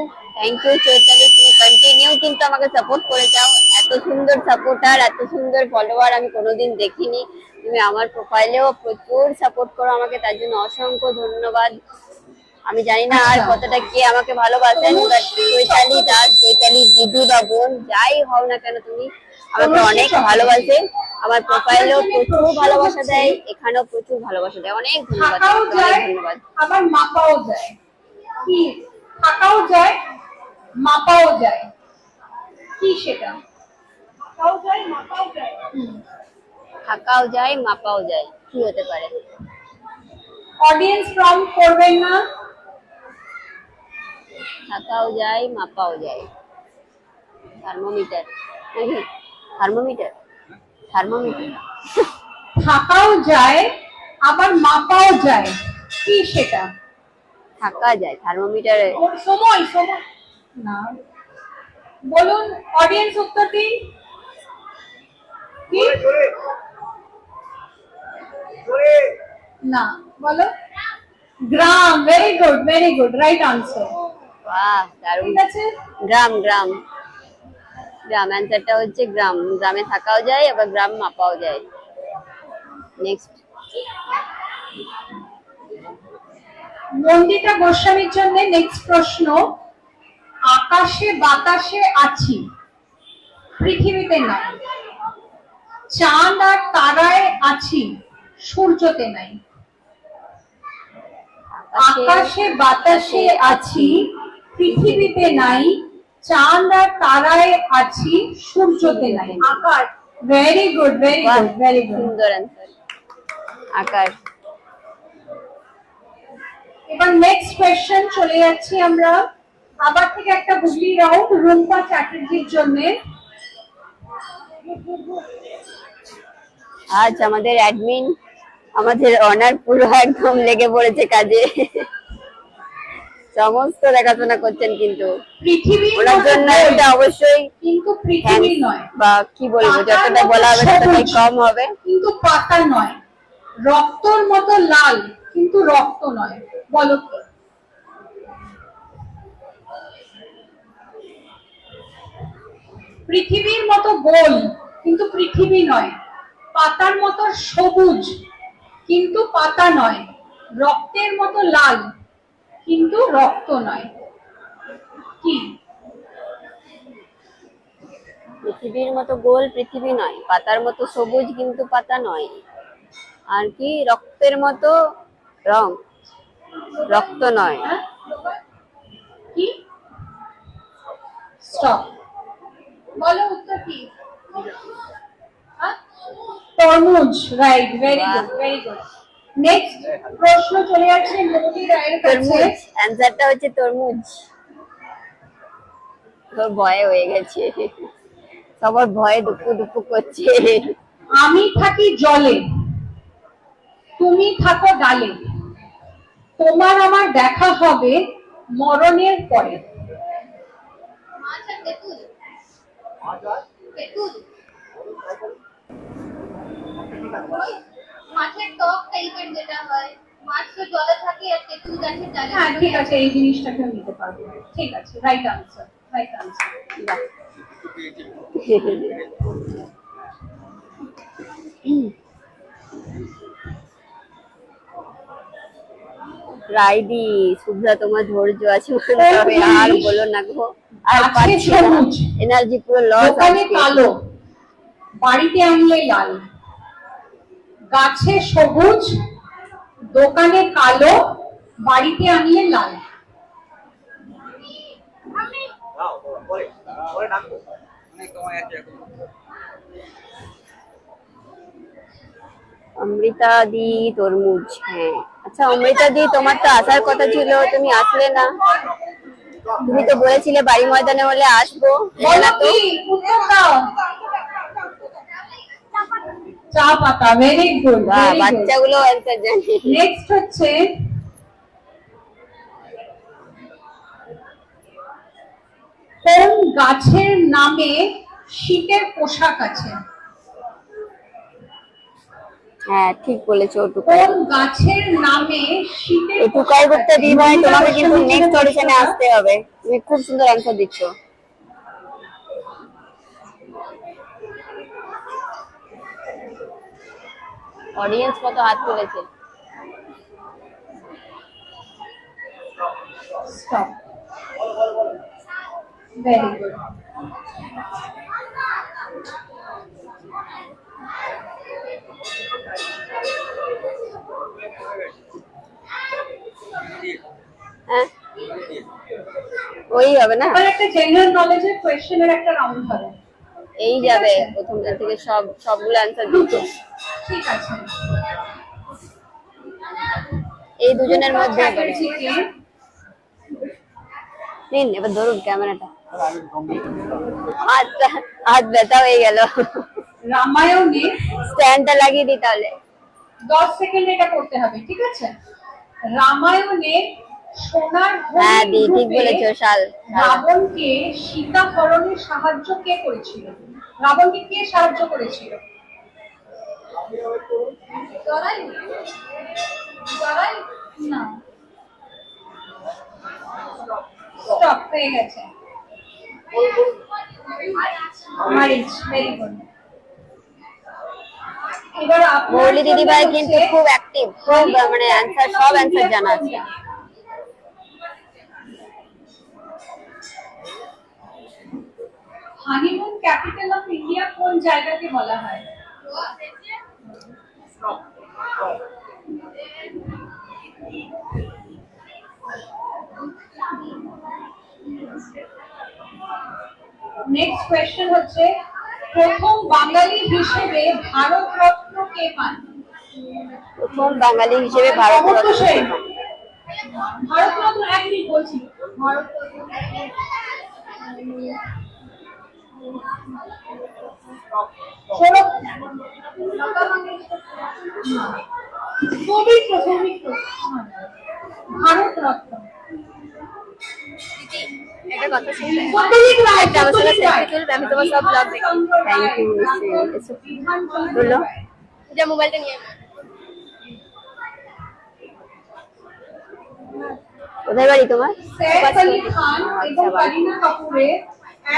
চৈতালি, তুমি কন্টিনিউ কিন্তু আমাকে সাপোর্ট করে যাও। এত সুন্দর সাপোর্টার, এত সুন্দর ফলোয়ার আমি কোনোদিন দেখিনি। তুমি আমার প্রোফাইলেও প্রচুর সাপোর্ট করো আমাকে, তার জন্য অসংখ্য ধন্যবাদ। আমি জানি না আর কতটা কে আমাকে ভালোবাসেন, বাট চৈতালি দাস, চৈতালি দিদি বা বোন যাই হও না কেন তুমি, আমাকে অনেক ভালোবাসে। আমার প্রোফাইলেও প্রচুর ভালোবাসা দেয়, এখানেও প্রচুর ভালোবাসা দেয়। অনেক ধন্যবাদ, থাকাও অনেক যায় ধন্যবাদ। আবার মাপাও যায়। কি থাকাও যায় মাপাও যায়, কি সেটা? থাকাও যায় মাপাও যায়। থাকাও যায় মাপাও যায়, কি হতে পারে? অডিয়েন্স ফ্রম করবেন না। থাকাও যায় মাপাও যায়, থার্মোমিটার নাকি? Thermometer, thermometer. থাকাও যায় আবার মাপাও যায়, কি সেটা? থাকা যায় থার্মোমিটারে। সময় সময় না, বলুন অডিয়েন্স উত্তর দিন। কি না বলো? গ্রাম। Very good right answer. বাহ, দারুণ। ঠিক আছে, গ্রাম, গ্রাম, গ্রাম। অ্যান্সারটা হচ্ছে গ্রাম। গ্রামে থাকাও যায় আবার গ্রাম মাপাও যায়। নেক্সট। নন্দিতা গোস্বামীর জন্য নেক্সট প্রশ্ন। আকাশে বাতাসে আছি, পৃথিবীতে নাই। চাঁদ আর তারায় আছি, সূর্যতে নাই। আকাশে বাতাসে আছি, পৃথিবীতে নাই। চাঁদ আর তারায় আছি, সূর্যতে নাই। আকাশ। ভেরি গুড, ভেরি বাহ, গুড, ভেরি গুড। সুন্দর অ্যান্সার, আকাশ। এবার নেক্সট কোয়েশ্চেন চলে যাচ্ছি আমরা। আবার থেকে একটা বুগলি রাউন্ড রুম্পা চ্যাটার্জির জন্য। আজ আমাদের অ্যাডমিন, আমাদের অনার পুরো একদম লেগে পড়েছে কাজে, সমস্ত দেখাশোনা করছেন, কিন্তু পৃথিবী ওনার জন্য এটা অবশ্যই কিন্তু পৃথিবী thanks, নয়। বা কি বলবো, যতটা বলা হবে ততটাই কম হবে। কিন্তু পাতা নয়। রক্তর মতো লাল কিন্তু রক্ত নয়, বলো কি? পৃথিবীর মতো গোল কিন্তু পৃথিবী নয়। পাতার মতো সবুজ কিন্তু পাতা নয়। রক্তের মতো লাল কিন্তু রক্ত নয়, কি? পৃথিবীর মতো গোল পৃথিবী নয়, পাতার মতো সবুজ কিন্তু পাতা নয়, আর কি? রক্তের মতো রং, রক্ত নয়। হ্যাঁ? কি? স্টপ, বলো উত্তর কি? হ্যাঁ? তরমুজ। Right, very good, very good. Next প্রশ্ন চলে যাচ্ছে মোদি রায়ের কাছে। তরমুজ, অ্যান্সারটা হচ্ছে তরমুজ। তোর ভয়ে হয়ে গেছে, সবার ভয়ে দুপুক দুপুক করছে। আমি থাকি জলে, তুমি থাকো ডালে। তোমার আমার দেখা হবে মরণের পরে। মাছ আর তেঁতুল। তেঁতুল। ওই মাছের টক টাইপের যেটা হয়, মাছ তো জলে থাকে আর তেঁতুল গাছের ডালে হ্যাঁ থাকে। ঠিক আছে, এই জিনিসটাকে নিতে পারবো। ঠিক আছে, রাইট আনসার, রাইট আনসার। বাহ। রাইডি, শুভ্রা তোমার ধৈর্য আছে বলতে হবে, আর বলো না গো, আর গাছে পাচ্ছি না, সবুজ, এনার্জি পুরো লস দোকানে আজকে। কালো, বাড়িতে আনলে লাল। গাছে সবুজ, দোকানে কালো, বাড়িতে আনলে লাল। অমৃতা দি তরমুজ। হ্যাঁ, আচ্ছা অমৃতা দি, তোমার তো আসার কথা ছিল, তুমি আসলে না। তুমি তো বলেছিলে বাড়ি ময়দানে হলে আসবো, এলে না বলো তো। কি? উত্তর দাও। চা পাতা। ভেরি গুড, বাহ, ভেরি গুড। বাচ্চাগুলো অ্যান্সার জানে। নেক্সট হচ্ছে কোন গাছের নামে শীতের পোশাক আছে? হ্যাঁ ঠিক বলেছো, টুকাই। কোন গাছের নামে শীতের এই টুকাই পোশাক করতে আছে? দিই ভাই, তোমাকে কিন্তু গোস্বামীর নেক্সট জন্য অডিশনে প্রশ্নটা। আসতে হবে, তুমি খুব সুন্দর অ্যান্সার দিচ্ছ। অডিয়েন্স কত হাত তুলেছে। স্টপ ভেরি গুড হ্যাঁ ওই হবে না, এবার একটা জেনারেল নলেজের কোয়েশ্চেনের একটা রাউন্ড হবে এই যাবে প্রথম দিন থেকে সবগুলো অ্যান্সার দুটো দিতে। ঠিক আছে এই দুজনের মধ্যে হবে। চ্যাটার্জিকে নিন এবার ধরুন ক্যামেরাটা, হাত ব্যথা হয়ে গেল, রামায়ণে স্ট্যান্ডটা লাগিয়ে দিই তাহলে। 10 সেকেন্ড এটা করতে হবে ঠিক আছে রামায়ণে সোনার হ্যাঁ হরিণ দি ঠিক রূপে বলেছো শাল। রাবণকে সীতা হরণে সাহায্য কে করেছিল রাবণকে কে সাহায্য করেছিল জরায়ু জরায়ু না স্টপ হয়ে গেছে মারিচ ভেরি গুড এবার মৌলি দিদিভাই কিন্তু খুব অ্যাক্টিভ, খুব মানে অ্যান্সার সব অ্যান্সার জানা আছে। হানিমুন ক্যাপিটাল অফ ইন্ডিয়া কোন জায়গাকে বলা হয় নেক্সট কোয়েশ্চেন হচ্ছে প্রথম বাঙালি হিসেবে ভারত রত্ন কে পান প্রথম বাঙালি হিসেবে ভারত অমর্ত্য রত্ন সেন ভারত রত্ন এক মিনিট বলছি ভারত সৌরভ লতা মঙ্গেশকর সৌমিত্র ভারত রত্ন একটা কথা শুনবে? সত্যজিৎ রায় একটা আমার সাথে সত্যজিৎ রায় selfie তুলবে, আমি তোমার সব vlog দেখি। Thank you, নিশ্চয়ই। বললো? যা মোবাইলটা নিয়ে আয়। কোথায় বাড়ি তোমার? সৈয়দ আলী খান এবং আচ্ছা, বাড়ি। কারিনা কাপুরের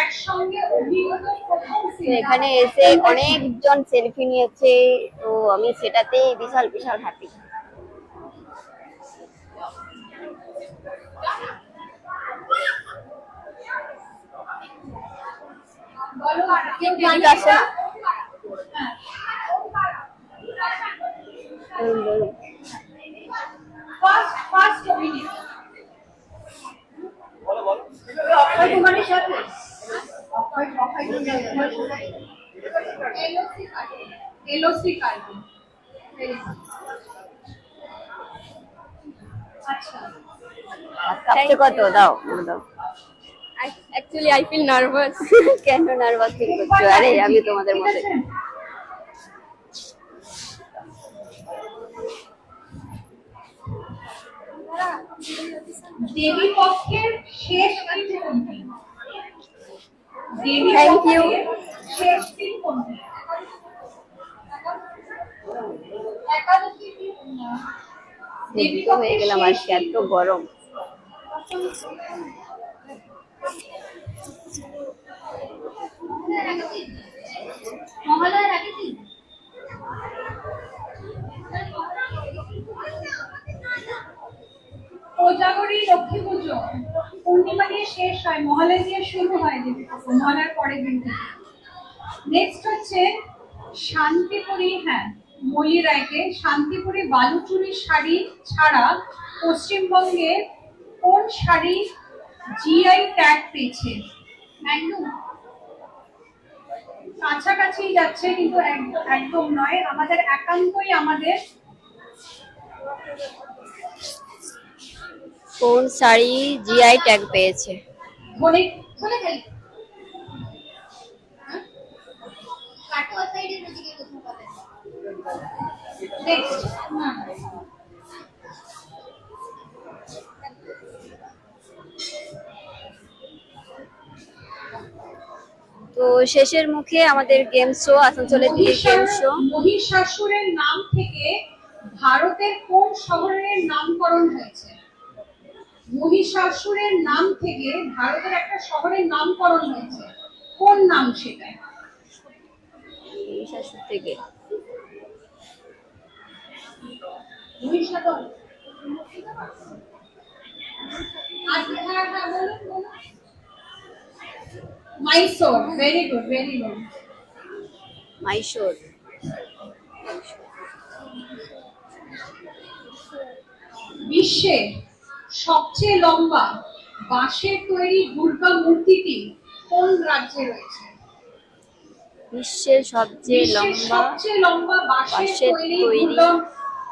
একসঙ্গে অভিনীত প্রথম তো সিনেমা এখানে এসে অনেকজন সেলফি নিয়েছে, তো আমি সেটাতেই বিশাল বিশাল হ্যাপি। বলো কেউ ঠিক জানে আছে। বলুন। ফার্স্ট অভিনেতা অক্ষয় কুমারের সাথে অক্ষয় কুমারের সাথে এলওসি কার্টুন আচ্ছা কাঁপছে কত? দাও বলে দাও। Actually, I feel nervous. কেন নার্ভাস ফিল করছো? আরে আমি তোমাদের ঠিক মধ্যে। আছে? দেবী পক্ষের শেষ দিন কোনটি দেবী Thank you. পক্ষের শেষ দিন কোনটি একাদশী দিন না। দেবী তো হয়ে পক্ষের গেলাম শেষ আজকে, এত গরম। মহালয়ার আগে দিন কোজাগরী লক্ষ্মী পুজো পূর্ণিমা দিয়ে শেষ হয় মহালয়া দিয়ে শুরু হয় দেবী পুজো মহালয়ার পরের দিন থেকে নেক্সট হচ্ছে শান্তিপুরী হ্যাঁ মলি রায়কে শান্তিপুরী বালুচুরি শাড়ি ছাড়া পশ্চিমবঙ্গে কোন শাড়ি জিআই ট্যাগ পেয়েছে একদম কাছাকাছি যাচ্ছে কিন্তু একদম নয় আমাদের একান্তই আমাদের কোন শাড়ি জিআই ট্যাগ পেয়েছে? ধনে খুলে ফেলি কাটোয়া সাইডের ওদিকে কোথাও পাবেন নেক্সট তো শেষের মুখে আমাদের গেম শো, আসানসোলের দিকে গেম শো। মহিষাসুরের নাম থেকে ভারতের কোন শহরের নামকরণ হয়েছে মহিষাসুরের নাম থেকে ভারতের একটা শহরের নামকরণ হয়েছে কোন নাম সেটা মহিষাসুর থেকে Mahishadal Mysore, very good, very good. Mysore. বিশ্বের সবচেয়ে লম্বা বাঁশের তৈরি দুর্গা মূর্তিটি কোন রাজ্যে রয়েছে? বিশ্বের সবচেয়ে বিশ্বের লম্বা সবচেয়ে লম্বা বাঁশের বাঁশের তৈরি তৈরি দুর্গা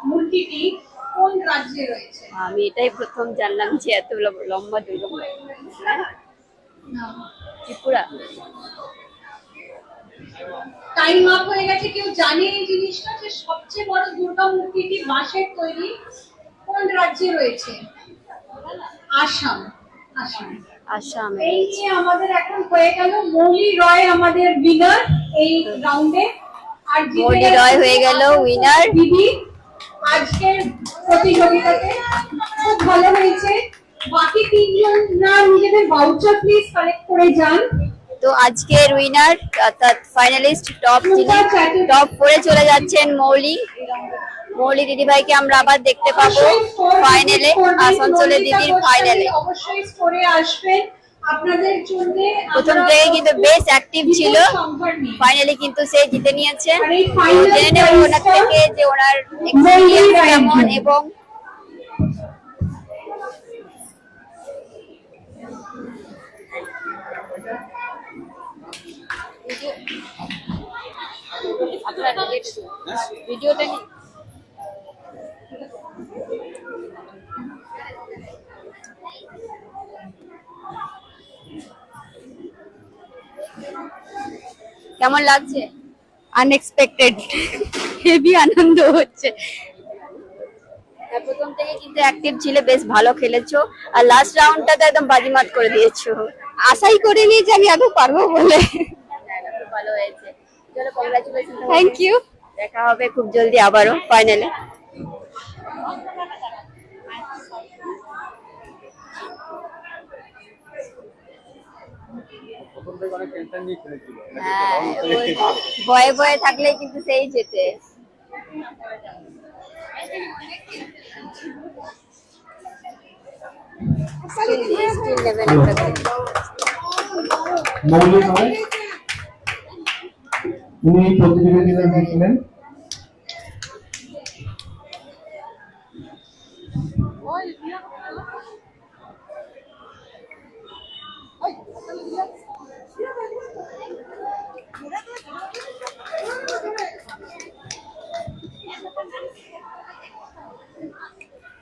মূর্তিটি কোন রাজ্যে রয়েছে? আমি এটাই প্রথম জানলাম যে এত লম্বা দুর্গা মূর্তি। ত্রিপুরা। টাইম আপ হয়ে গেছে। কেউ জানে এই জিনিসটা যে সবচেয়ে বড় দুর্গা মূর্তিটি বাঁশের তৈরি কোন রাজ্যে রয়েছে? আসাম। আসাম। আসাম। এই যে আমাদের এখন হয়ে গেল মৌলি রয় আমাদের উইনার এই রাউন্ডে। আর মৌলি রয় হয়ে গেল winner। দিদি আজকের প্রতিযোগিতাতে খুব ভালো হয়েছে। বাকি তিনজন না নিজেদের ভাউচার প্লিজ কালেক্ট করে যান। তো আজকের উইনার অর্থাৎ ফাইনালিস্ট টপ 4 চলে যাচ্ছেন মৌলি। মৌলি দিদিভাইকে আমরা আবার দেখতে পাবো ফাইনালে, আসানসোলের দিদির ফাইনালে। অবশ্যই স্টোরে আসবেন আপনাদের জন্য। প্রথম থেকে কিন্তু বেশ অ্যাক্টিভ ছিল, ফাইনালি কিন্তু সে জিতে নিয়েছে। জেনে নেব ওনার থেকে যে ওনার এক্সপেরিয়েন্স কেমন এবং ভিডিওটা নি কেমন লাগছে? আনএক্সপেক্টেড, হেভি আনন্দ হচ্ছে। প্রথম থেকে কিন্তু অ্যাক্টিভ ছিল, বেশ ভালো খেলেছো, আর লাস্ট রাউন্ডটা তো একদম বাজিমাত করে দিয়েছো। আশাই করিনি যে আমি আদৌ পারবো বলে। ভালো হয়েছে, চলো কংগ্রাচুলেশন। Thank you. দেখা হবে খুব জলদি আবারও ফাইনালে। হ্যাঁ, ভয়ে ভয়ে থাকলে কিন্তু সেই যেতে। Still level মৌলিক হয় উনি প্রতিযোগিতা দিয়েছিলেন।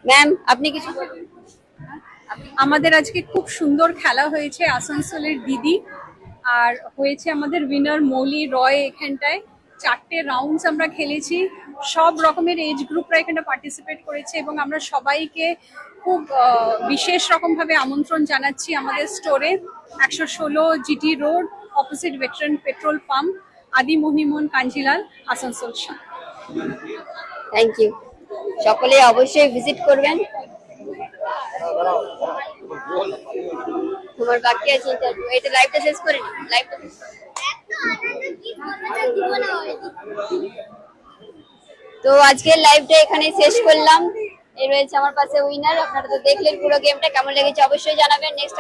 ম্যাম আপনি কিছু বলুন। আমাদের আজকে খুব সুন্দর খেলা হয়েছে আসানসোলের দিদি, আর হয়েছে আমাদের উইনার মৌলি রয়। এখানটায় 4টে রাউন্ডস আমরা খেলেছি, সব রকমের এজ গ্রুপরা এখানে পার্টিসিপেট করেছে এবং আমরা সবাইকে খুব বিশেষ রকমভাবে আমন্ত্রণ জানাচ্ছি আমাদের স্টোরে, 116 GT road, opposite veteran petrol pump, Adi Mohimohan Kanjilal, Asansol. Thank you. সকলে অবশ্যই ভিজিট করবেন। তোমার বাকি আছে ইন্টারভিউ, এটা লাইভটা শেষ করে নি। লাইভটা তো আজকের লাইভটা এখানে শেষ করলাম। এই রয়েছে আমার পাশে উইনার। আপনারা তো দেখলেন পুরো গেমটা, কেমন লেগেছে অবশ্যই জানাবেন। নেক্সট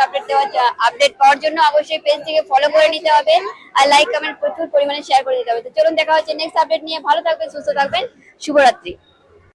আপডেট পাওয়ার জন্য অবশ্যই পেজটিকে ফলো করে নিতে হবে, আর লাইক কমেন্ট প্রচুর পরিমাণে শেয়ার করে দিতে হবে। তো চলুন দেখা হচ্ছে নেক্সট আপডেট নিয়ে। ভালো থাকবেন, সুস্থ থাকবেন, শুভরাত্রি।